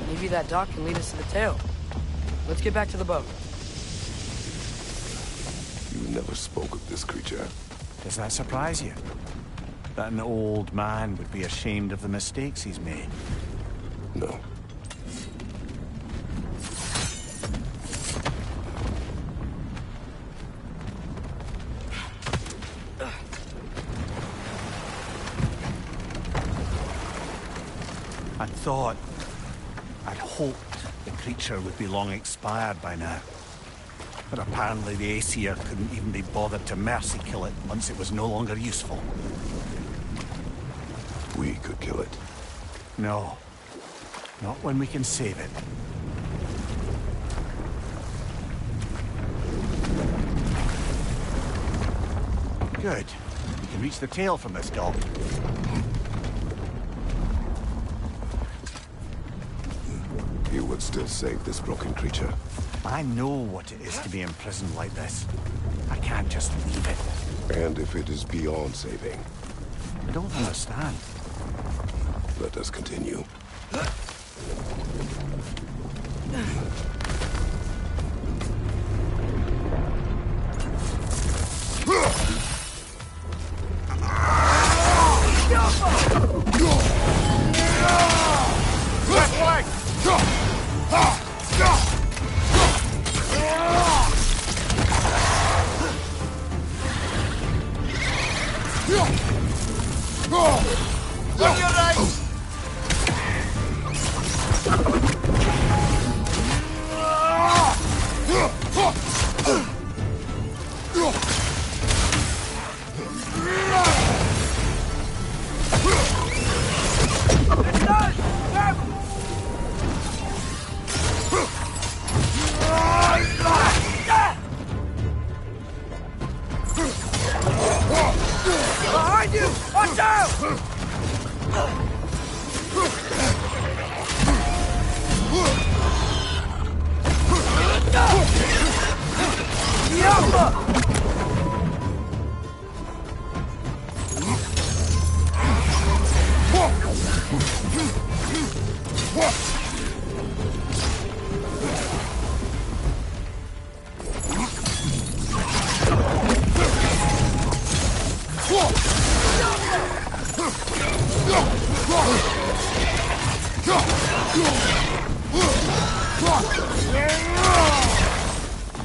Maybe that dock can lead us to the tail. Let's get back to the boat. You never spoke of this creature. Does that surprise you? That an old man would be ashamed of the mistakes he's made? No. I'd hoped the creature would be long expired by now. But apparently the Aesir couldn't even be bothered to mercy kill it once it was no longer useful. We could kill it. No. Not when we can save it. Good. We can reach the tail from this dock. You would still save this broken creature. I know what it is to be imprisoned like this. I can't just leave it. And if it is beyond saving, I don't understand. let us continue. Behind you! Watch out!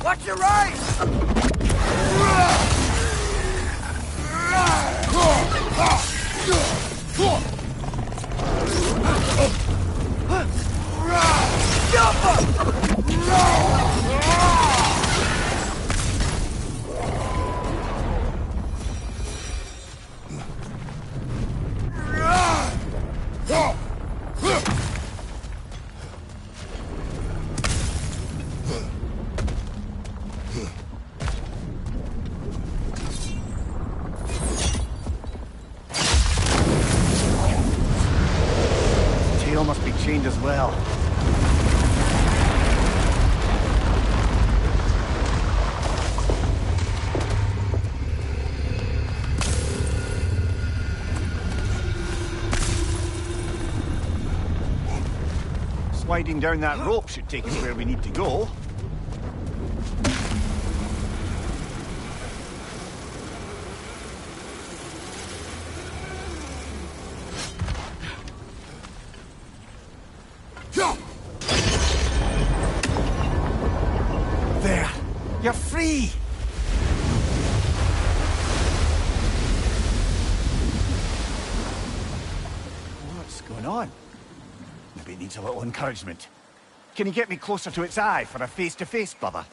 Watch your right! Tail must be chained as well. Sliding down that rope should take us where we need to go. There! You're free! What's going on? Maybe it needs a little encouragement. Can you get me closer to its eye for a face-to-face, brother?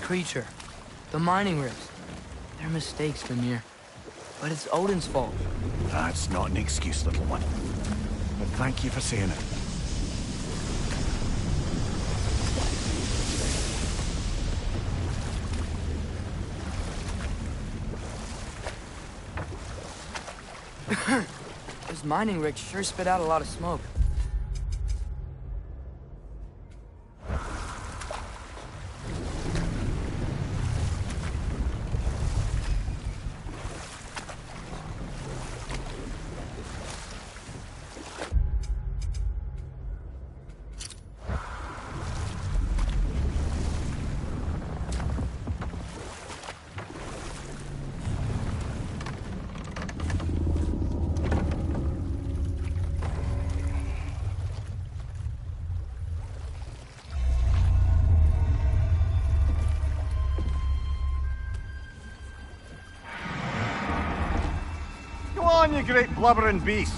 Creature. The mining rigs. They're mistakes, Vermeer. But it's Odin's fault. That's not an excuse, little one. But thank you for saying it. Those mining rigs sure spit out a lot of smoke. On, you great blubbering beast!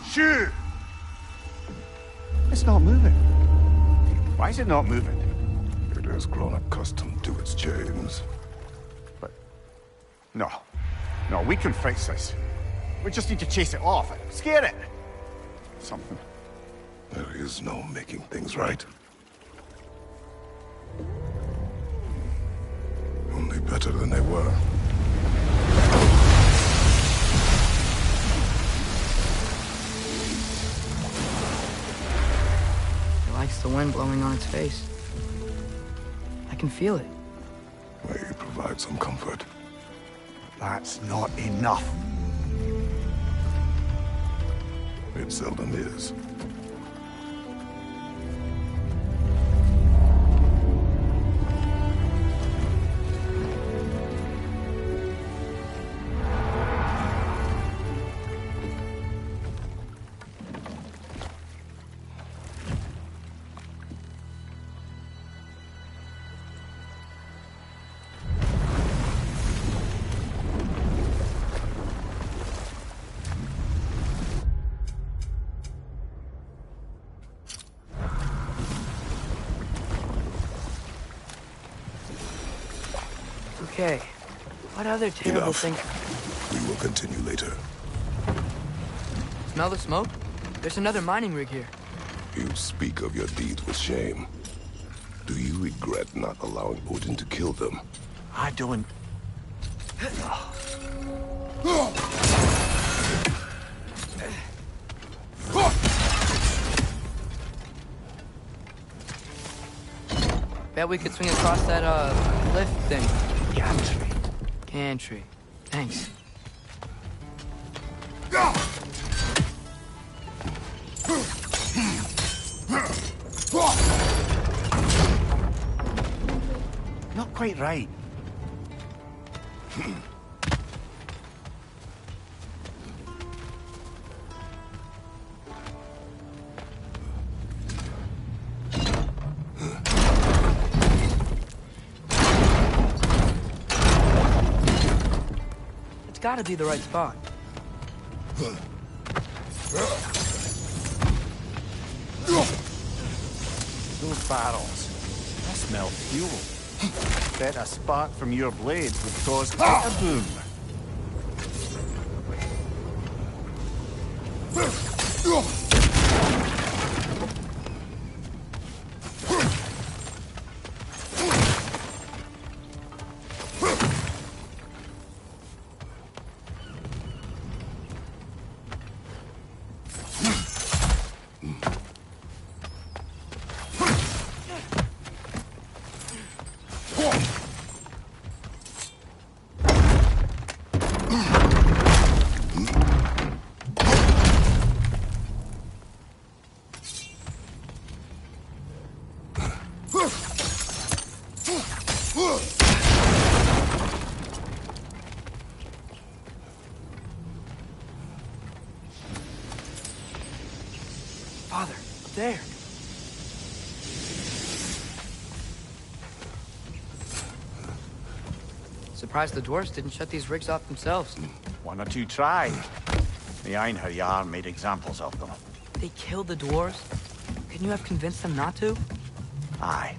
Shoo! It's not moving. Why is it not moving? It has grown accustomed to its chains. But... No. No, we can fix this. We just need to chase it off. Scare it! Something. There is no making things right. Only better than they were. Likes the wind blowing on its face. I can feel it. May provide some comfort. That's not enough. It seldom is. Okay. What other terrible Enough. thing? We will continue later. Smell the smoke? There's another mining rig here. You speak of your deeds with shame. Do you regret not allowing Odin to kill them? I don't... Bet we could swing across that, cliff thing. Gantry. Gantry. Thanks. Not quite right. It's gotta be the right spot. Those barrels. I smell fuel. Bet a spark from your blades would cause quite a boom. Father, up there. Surprised the dwarves didn't shut these rigs off themselves. One or two tried. The Einherjar made examples of them. They killed the dwarves? Couldn't you have convinced them not to? Aye.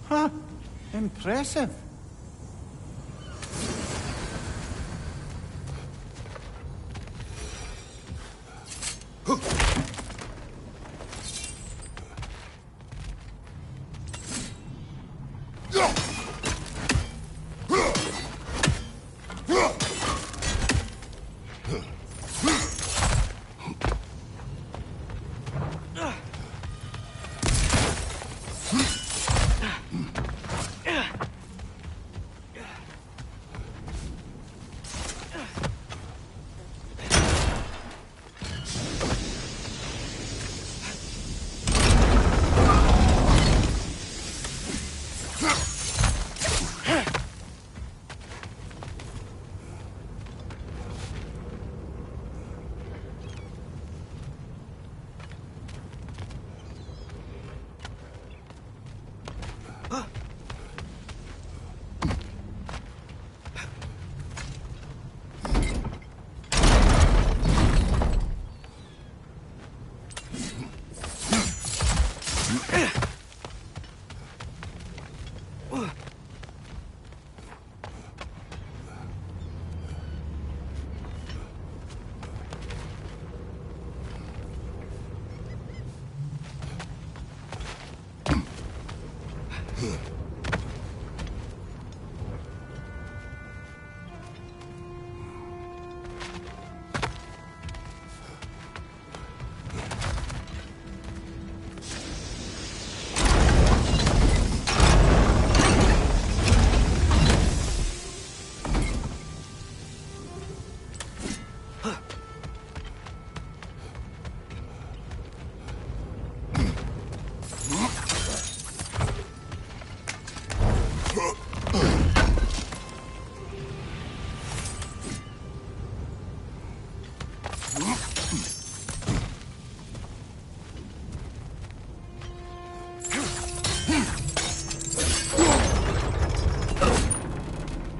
Huh. Impressive.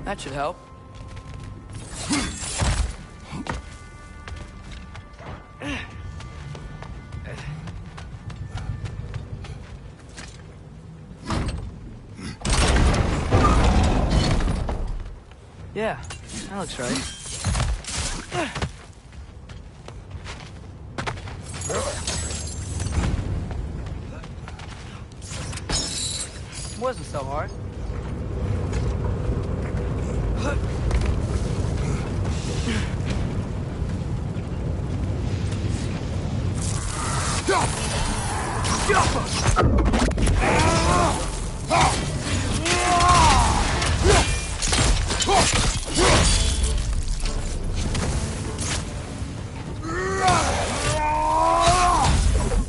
That should help. Yeah, that looks right. Wasn't so hard.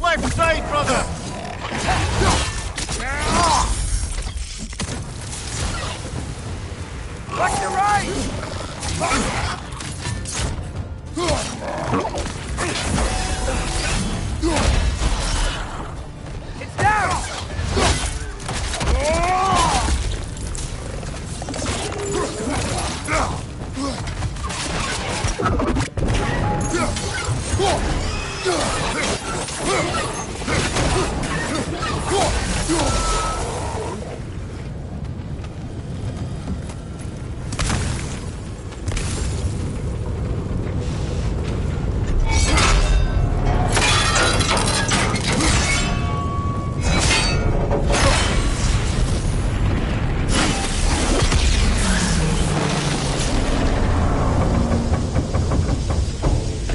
Left side, brother! Watch the right! It's down!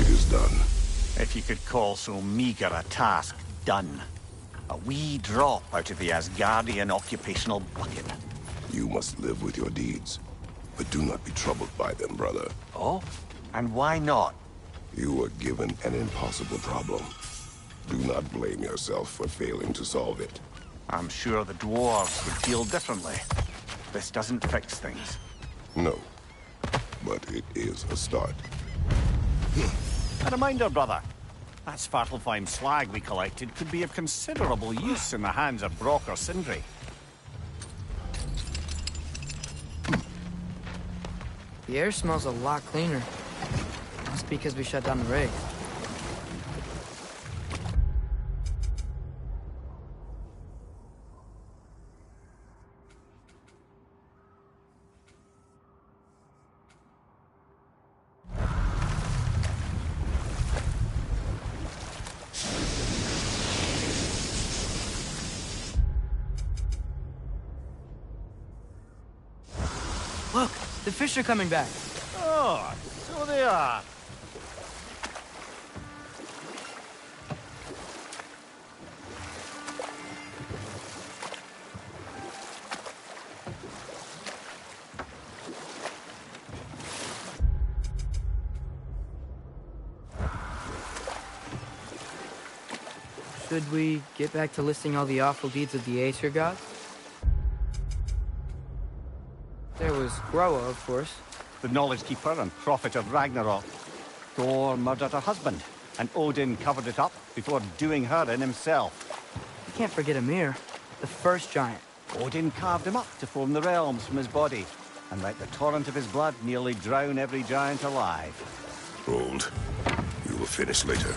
It is done. if you could call so meager a task done. A wee drop out of the Asgardian occupational bucket. You must live with your deeds, but do not be troubled by them, brother. Oh? And why not? You were given an impossible problem. Do not blame yourself for failing to solve it. I'm sure the dwarves would feel differently. This doesn't fix things. No, but it is a start. A reminder, brother. That Svartalfheim slag we collected could be of considerable use in the hands of Brock or Sindri. The air smells a lot cleaner. Must be because we shut down the rig. Look, the fish are coming back. Oh, so they are. Should we get back to listing all the awful deeds of the Aesir gods? There was Groa, of course. The Knowledge Keeper and Prophet of Ragnarok. Thor murdered her husband, and Odin covered it up before doing her in himself. You can't forget Ymir, the first giant. Odin carved him up to form the realms from his body, and let the torrent of his blood nearly drown every giant alive. Hold. You will finish later.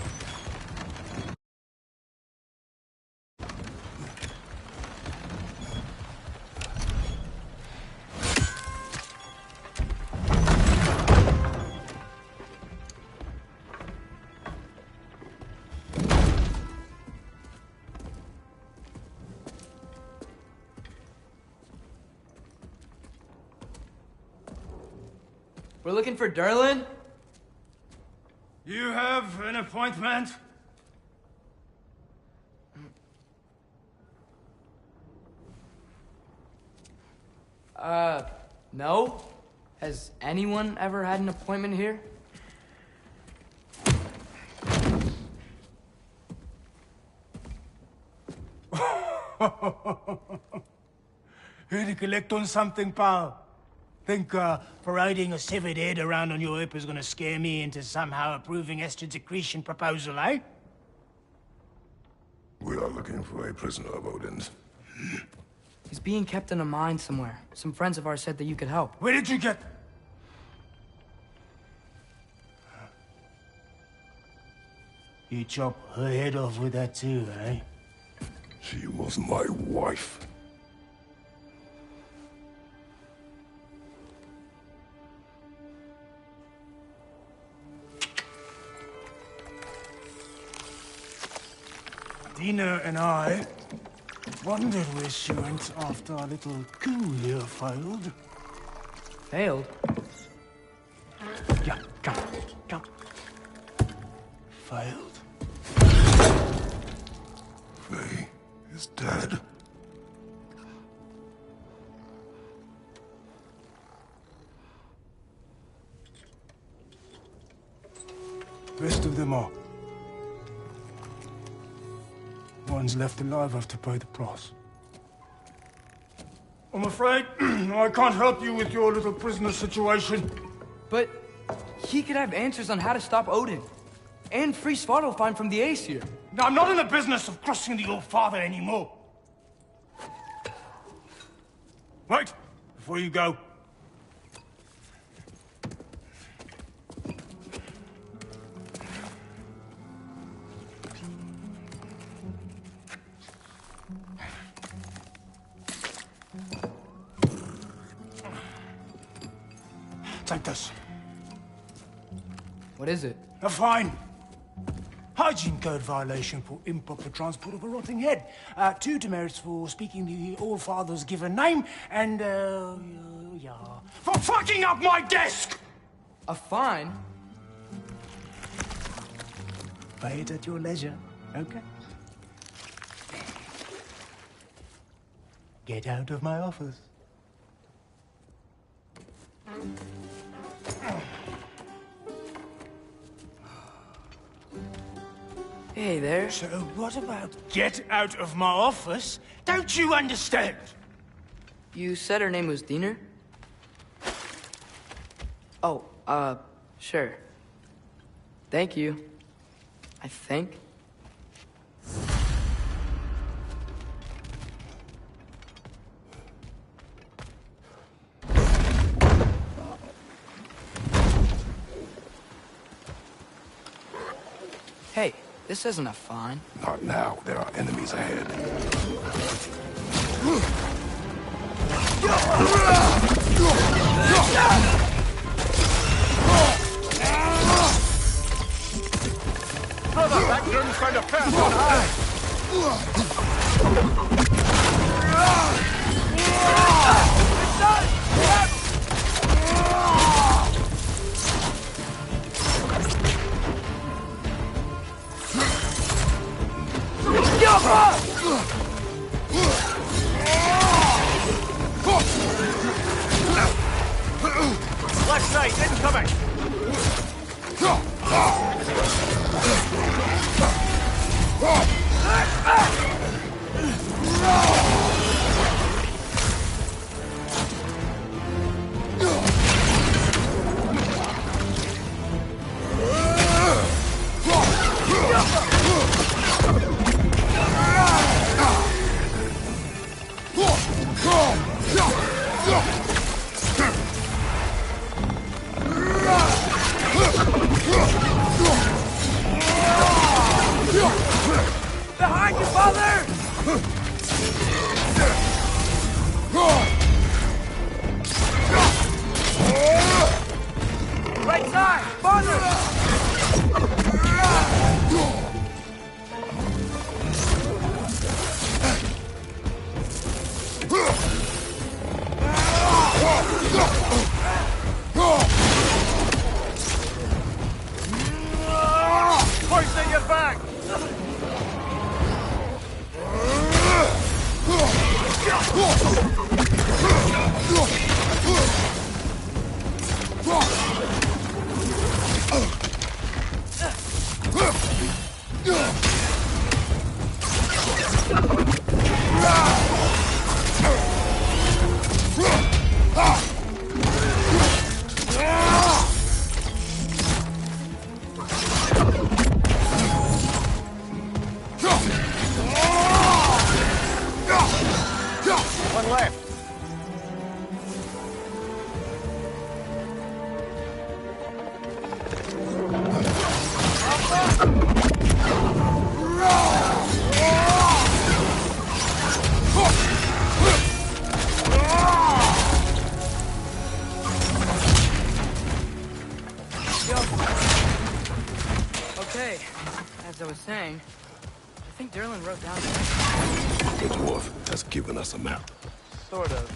We're looking for Durlin? You have an appointment? No? Has anyone ever had an appointment here? Here to collect on something, pal? Think, parading a severed head around on your hip is gonna scare me into somehow approving Esther's accretion proposal, eh? We are looking for a prisoner of Odin's. He's being kept in a mine somewhere. Some friends of ours said that you could help. Where did you get... You chop her head off with that too, eh? She was my wife. Dina and I wondered where she went after our little coup here failed. Failed? Yeah, come. Failed. Faye is dead. Rest of them are. Ones left alive have to pay the price. I'm afraid I can't help you with your little prisoner situation. But he could have answers on how to stop Odin. And free Svartalfheim from the Aesir. Now, I'm not in the business of crossing the old father anymore. Wait, before you go. Take this. What is it? A fine. Hygiene code violation for improper transport of a rotting head. 2 demerits for speaking the All-Father's given name, and, yeah. For fucking up my desk! A fine? pay it at your leisure, okay? Get out of my office. Hey there. So what about get out of my office? Don't you understand? You said her name was Diener? Oh, sure. Thank you. I think. Hey, this isn't a fine. Not now. There are enemies ahead. Brother, that groom's found a pet on high. Left side, incoming! Behind you, father! Right side! Father! Hoist in your back! One left. Okay, as I was saying, I think Derlin wrote down... The dwarf has given us a map. Sort of.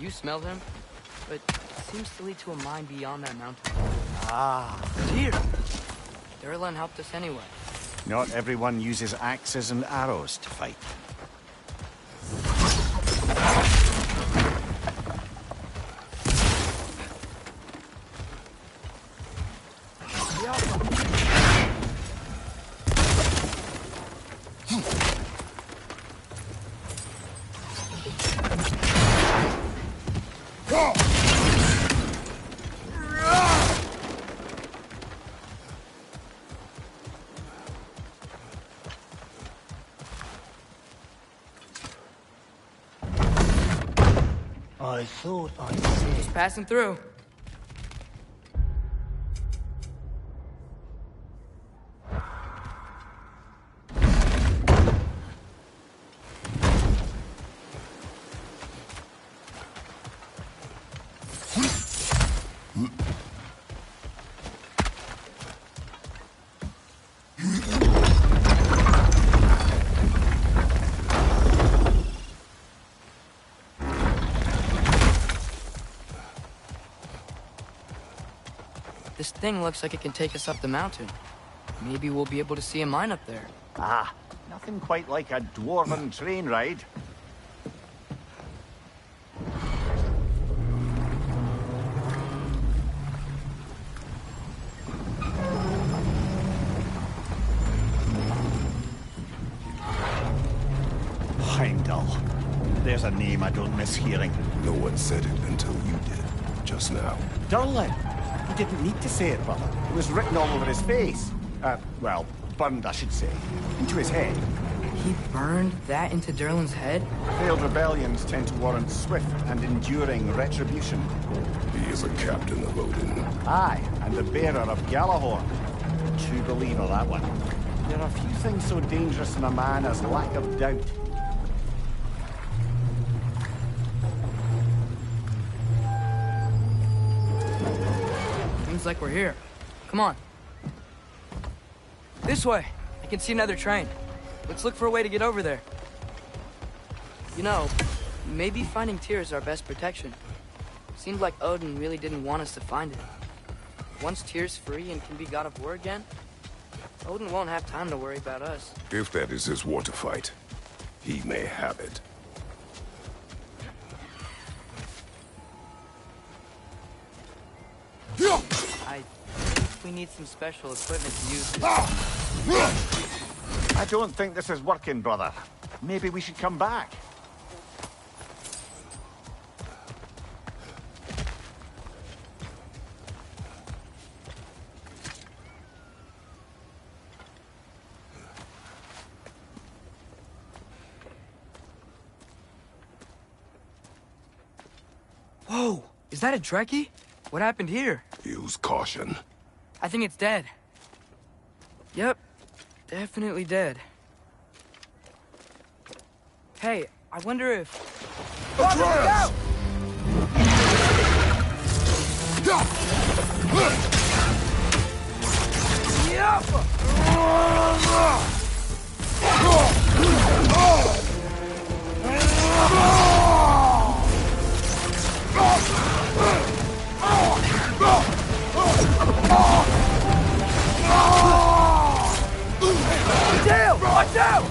You smelled him, but it seems to lead to a mine beyond that mountain. Ah. Dear! Derlin helped us anyway. Not everyone uses axes and arrows to fight. I thought I'd see. Just passing through. This thing looks like it can take us up the mountain. Maybe we'll be able to see a mine up there. Ah, nothing quite like a dwarven train ride. Heimdall. There's a name I don't miss hearing. No one said it until you did, just now. Durlin. He didn't need to say it, brother. It was written all over his face. Well, burned, I should say. Into his head. He burned that into Durlin's head? Failed rebellions tend to warrant swift and enduring retribution. He is a captain of Odin. Aye, and the bearer of Galahorn. True believer, that one. There are few things so dangerous in a man as lack of doubt. Seems like we're here. Come on. This way. I can see another train. Let's look for a way to get over there. You know, maybe finding Tyr is our best protection. Seemed like Odin really didn't want us to find it. Once Tyr's free and can be god of war again, Odin won't have time to worry about us. If that is his war to fight, he may have it. I think we need some special equipment to use this. I don't think this is working, brother. Maybe we should come back. Whoa! Is that a Trekkie? What happened here? Use caution. I think it's dead. Yep. Definitely dead. Hey, I wonder if... Atreus! Dale! Watch out!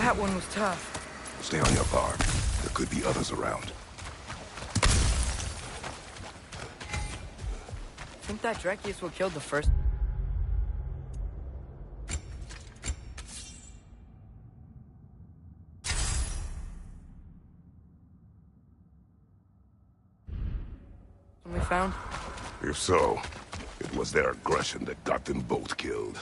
That one was tough. Stay on your guard. There could be others around. Think that Trekkie is what killed the first... we found? If so, it was their aggression that got them both killed.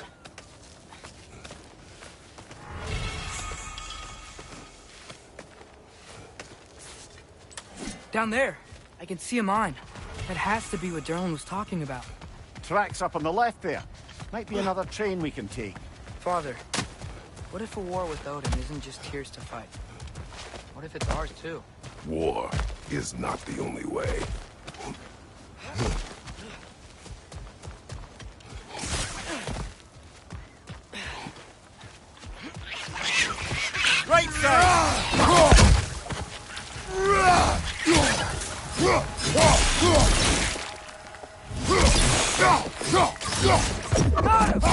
Down there. I can see a mine. That has to be what Derlin was talking about. Tracks up on the left there. Might be another train we can take. Father, what if a war with Odin isn't just Tyr's to fight? What if it's ours too? War is not the only way. Right side!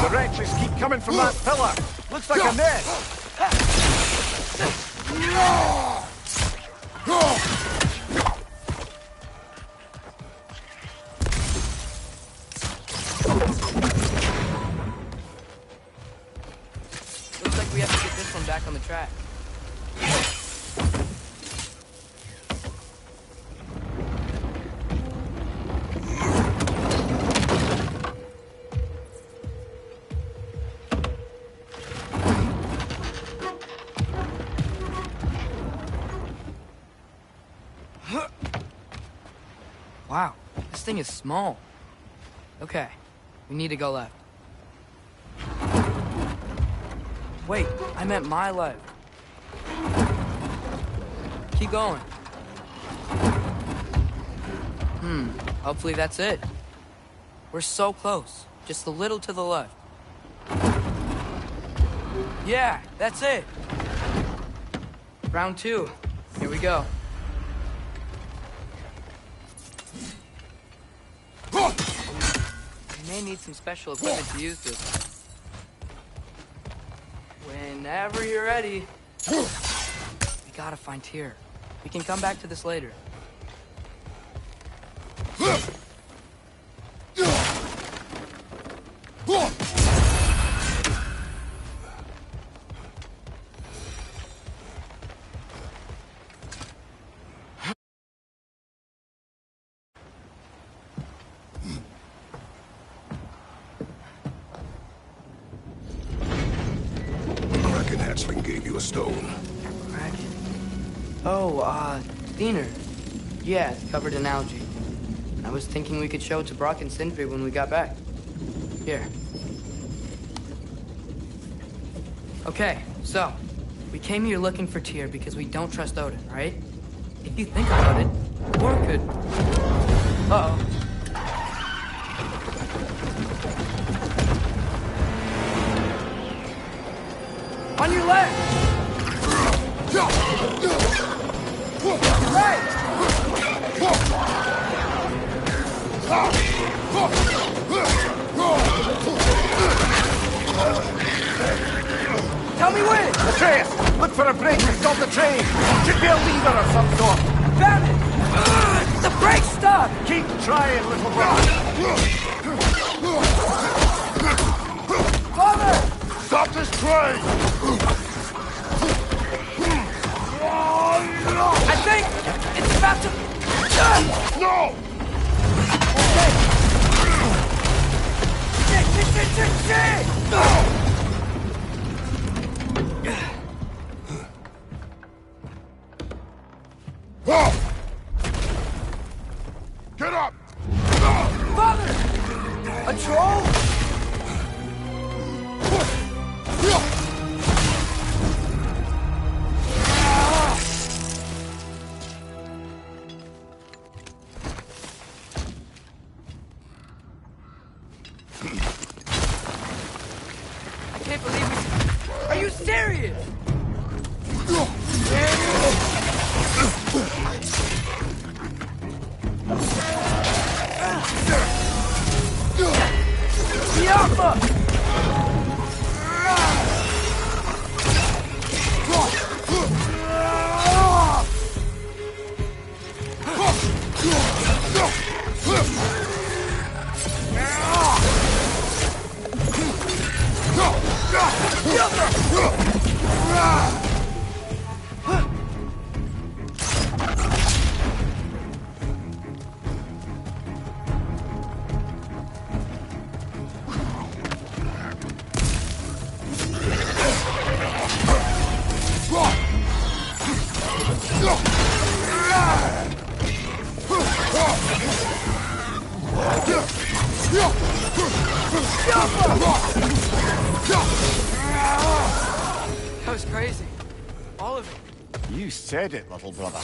The wretches keep coming from that pillar. Looks like a nest. Looks like we have to get this one back on the track. Wow, this thing is small. Okay, we need to go left. Wait, I meant my left. Keep going. Hopefully that's it. We're so close. Just a little to the left. Yeah, that's it. Round 2. Here we go. We may need some special equipment to use this. Whenever you're ready. We gotta find Tyr. We can come back to this later. Kraken hatchling gave you a stone. Kraken. Oh, Diener. Yeah, it's covered in algae. I was thinking we could show it to Brock and Sindri when we got back. Here. Okay, so, we came here looking for Tyr because we don't trust Odin, right? If you think about it, war could... Uh-oh. On your left! Right! Tell me when! Atreus, look for a brake to stop the train. Should be a lever of some sort. Found it! The brake's stuck! Keep trying, little brother. Father! Stop this train! I think it's about to... No! Shit! Get up! Father! A troll? I can't believe it. Are you serious? Yapa! You said it, little brother.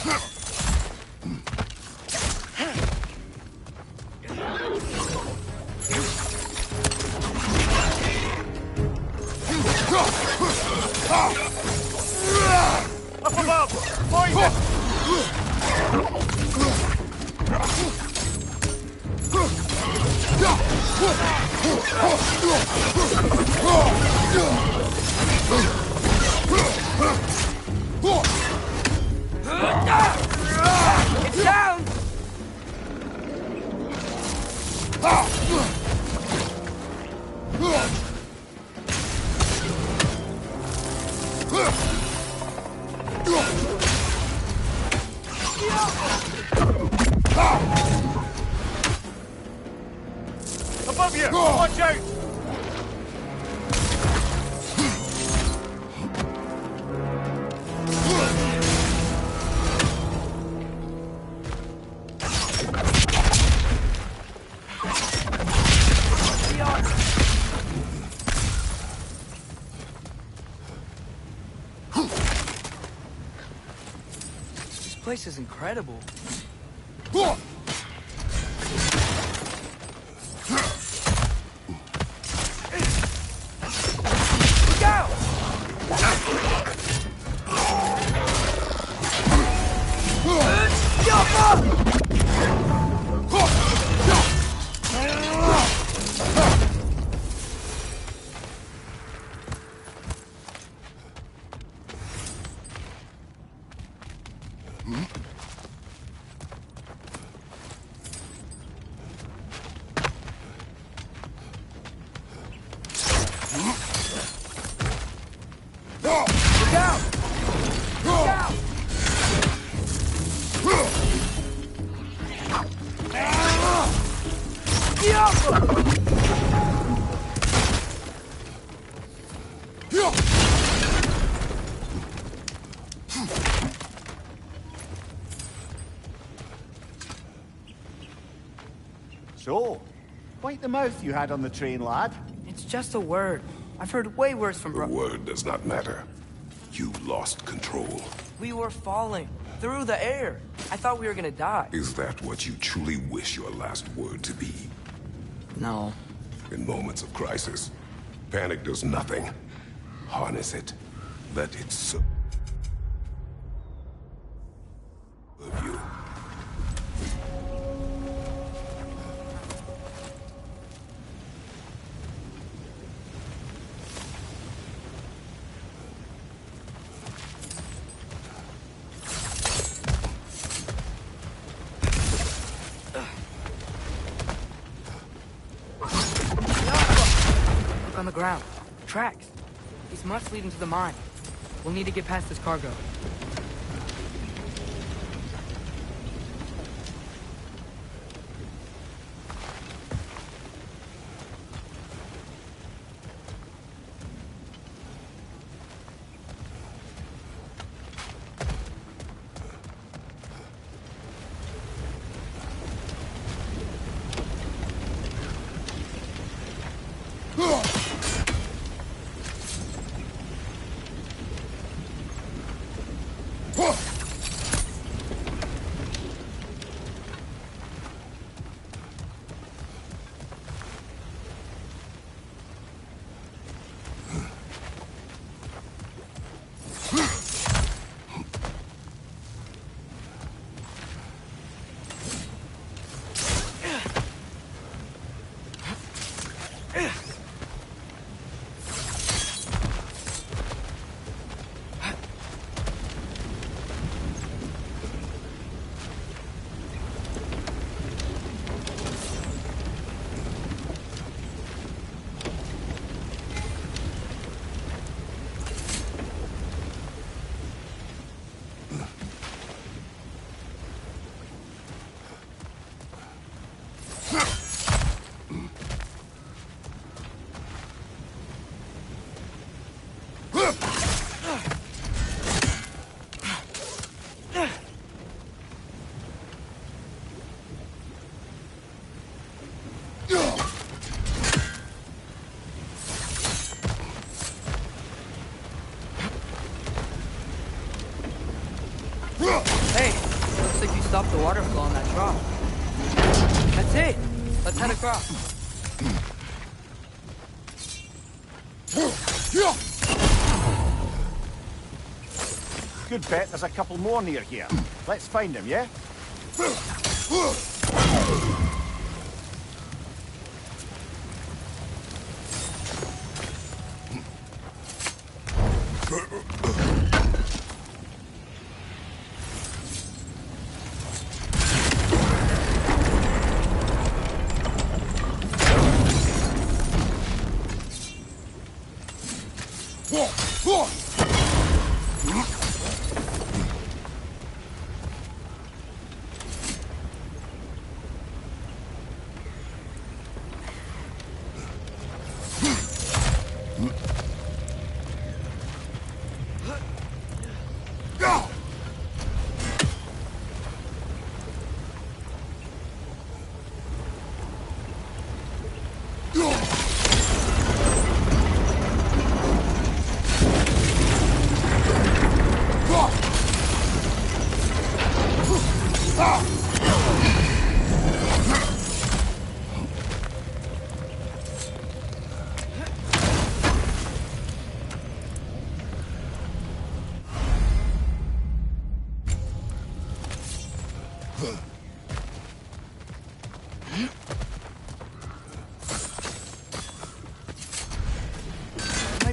Up above! Poison! It's down! Above you! Watch out! This place is incredible. Look out! Look out! Look out! So, quite the mouth you had on the train, lad. It's just a word. I've heard way worse from The word does not matter. You lost control. We were falling through the air. I thought we were gonna die. Is that what you truly wish your last word to be? No. In moments of crisis, panic does nothing. Harness it. Let it serve you. Look on the ground. Tracks. These must lead into the mine. We'll need to get past this cargo. stop the water flow in that trough. That's it! Let's head across. Good bet there's a couple more near here. Let's find them, yeah?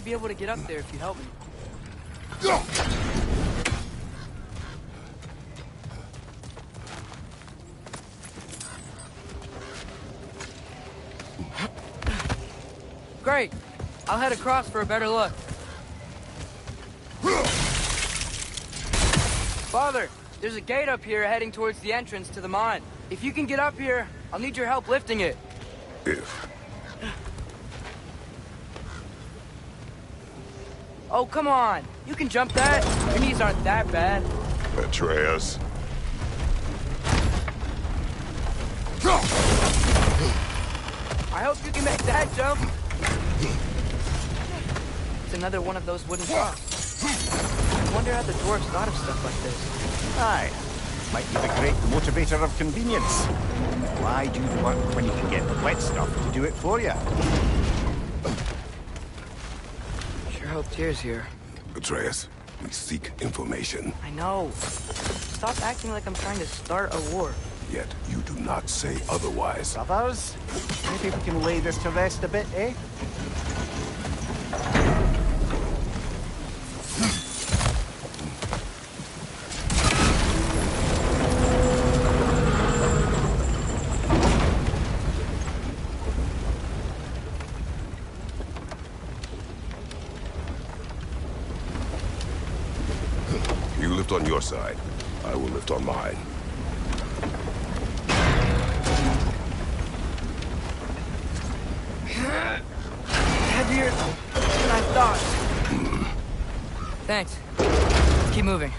Be able to get up there if you help me. Great. I'll head across for a better look. Father, there's a gate up here heading towards the entrance to the mine. If you can get up here, I'll need your help lifting it. If. Oh, come on. You can jump that. Your knees aren't that bad. Atreus. I hope you can make that jump. It's another one of those wooden troughs. I wonder how the dwarves thought of stuff like this. Aye. Might be the great motivator of convenience. Why do the work when you can get the wet stuff to do it for you? Sure hope Tyr's here. Atreus, we seek information. I know. Stop acting like I'm trying to start a war. Yet you do not say otherwise. Brothers, maybe we can lay this to rest a bit, eh? You lift on your side. I will lift on mine. Heavier than I thought. Thanks. Let's keep moving.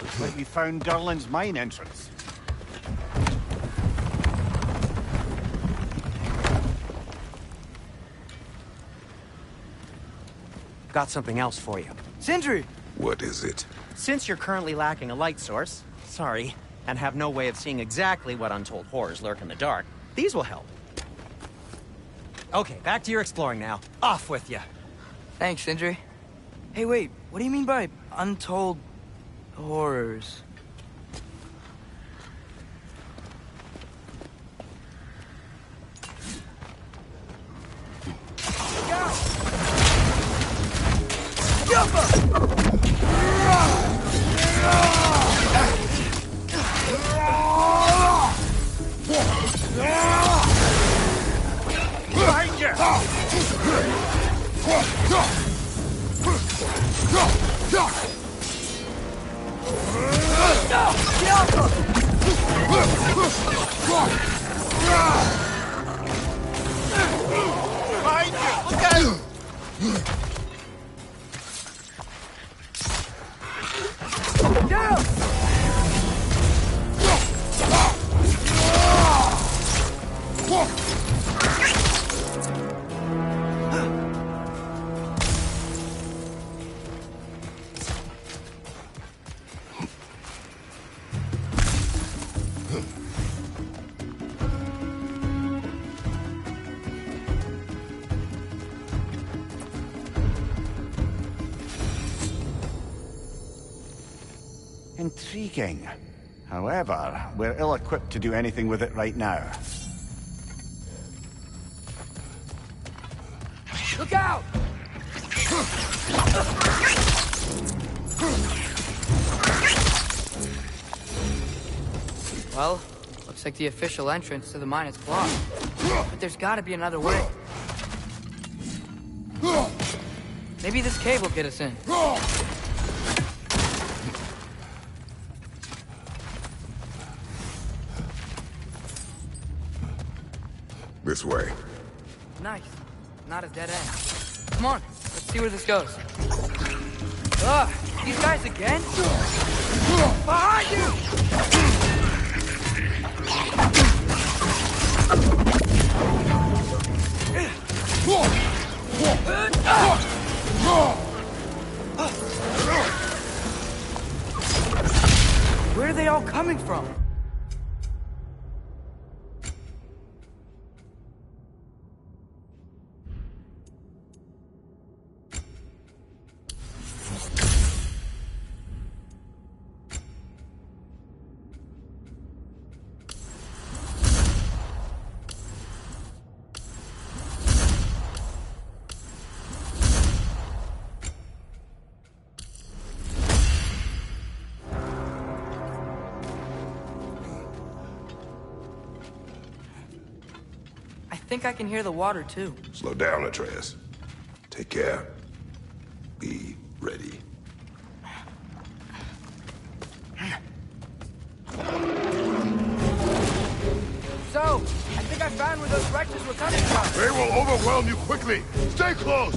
Looks like we found Durlin's mine entrance. Got something else for you. Sindri! What is it? Since you're currently lacking a light source, sorry, and have no way of seeing exactly what untold horrors lurk in the dark, these will help. Okay, back to your exploring now. Off with you. Thanks, Sindri. Hey, wait. What do you mean by untold horrors? Behind you! Behind you! Look out! Down! Intriguing. However, we're ill-equipped to do anything with it right now. Look out! Well, looks like the official entrance to the mine is blocked. But there's gotta be another way. Maybe this cave will get us in. This way. Nice. Not a dead end. Come on, let's see where this goes. Ugh, these guys again? Behind you! Where are they all coming from? I think I can hear the water, too. Slow down, Atreus. Take care. Be ready. So, I think I found where those wretches were coming from. They will overwhelm you quickly. Stay close!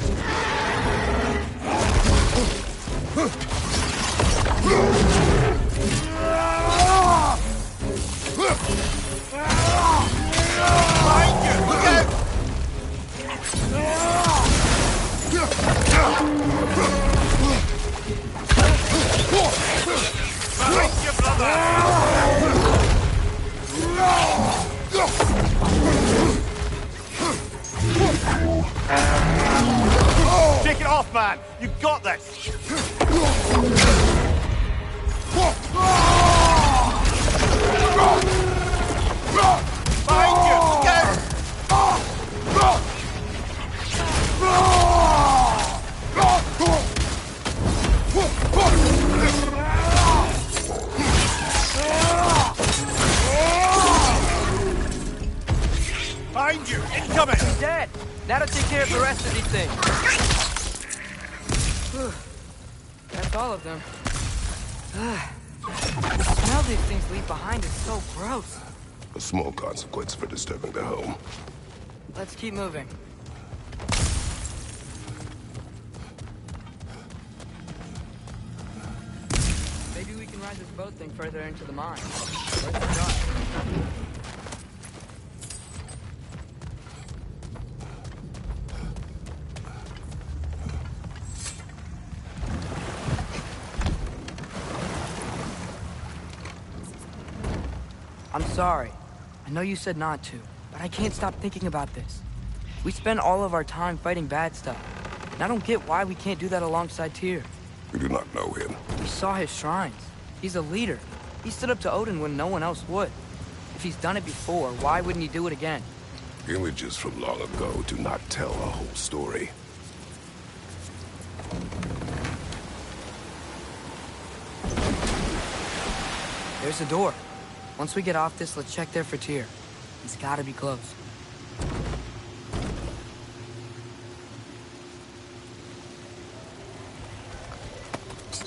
Take it off, man! You've got this! Behind you! Behind you! Incoming! He's dead. That'll take care of the rest of these things. Whew. That's all of them. The smell these things leave behind is so gross. A small consequence for disturbing their home. Let's keep moving. Maybe we can ride this boat thing further into the mine. Let's try. I'm sorry. I know you said not to, but I can't stop thinking about this. We spend all of our time fighting bad stuff, and I don't get why we can't do that alongside Tyr. We do not know him. We saw his shrines. He's a leader. He stood up to Odin when no one else would. If he's done it before, why wouldn't he do it again? Images from long ago do not tell a whole story. There's a door. Once we get off this, let's check there for Tyr. He's gotta be close.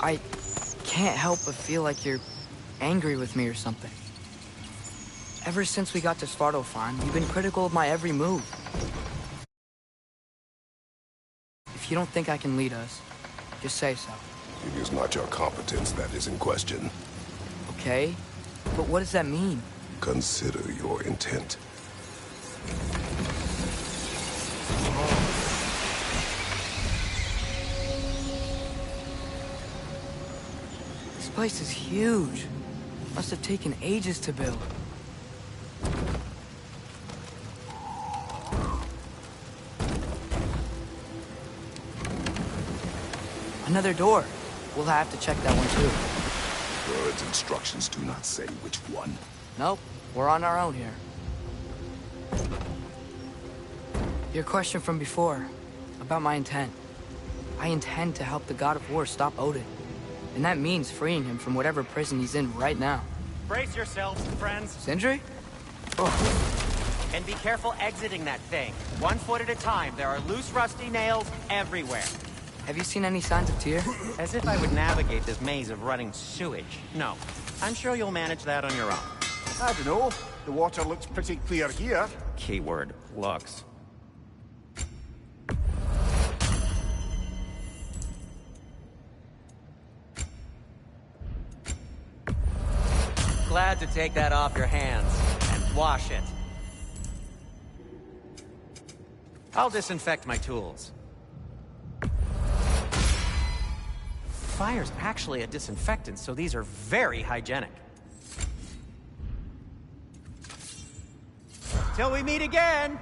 I can't help but feel like you're angry with me or something. Ever since we got to Svartalfheim, you've been critical of my every move. If you don't think I can lead us, just say so. It is not your competence that is in question. Okay? But what does that mean? Consider your intent. This place is huge. Must have taken ages to build. Another door. We'll have to check that one too. Good. God's instructions do not say which one. Nope, we're on our own here. Your question from before, about my intent. I intend to help the God of War stop Odin. And that means freeing him from whatever prison he's in right now. Brace yourselves, friends. Sindri? And be careful exiting that thing. 1 foot at a time. There are loose, rusty nails everywhere. Have you seen any signs of Tyr? As if I would navigate this maze of running sewage. No. I'm sure you'll manage that on your own. I don't know. The water looks pretty clear here. Keyword, looks. Glad to take that off your hands and wash it. I'll disinfect my tools. Fire's actually a disinfectant, so these are very hygienic. Till we meet again!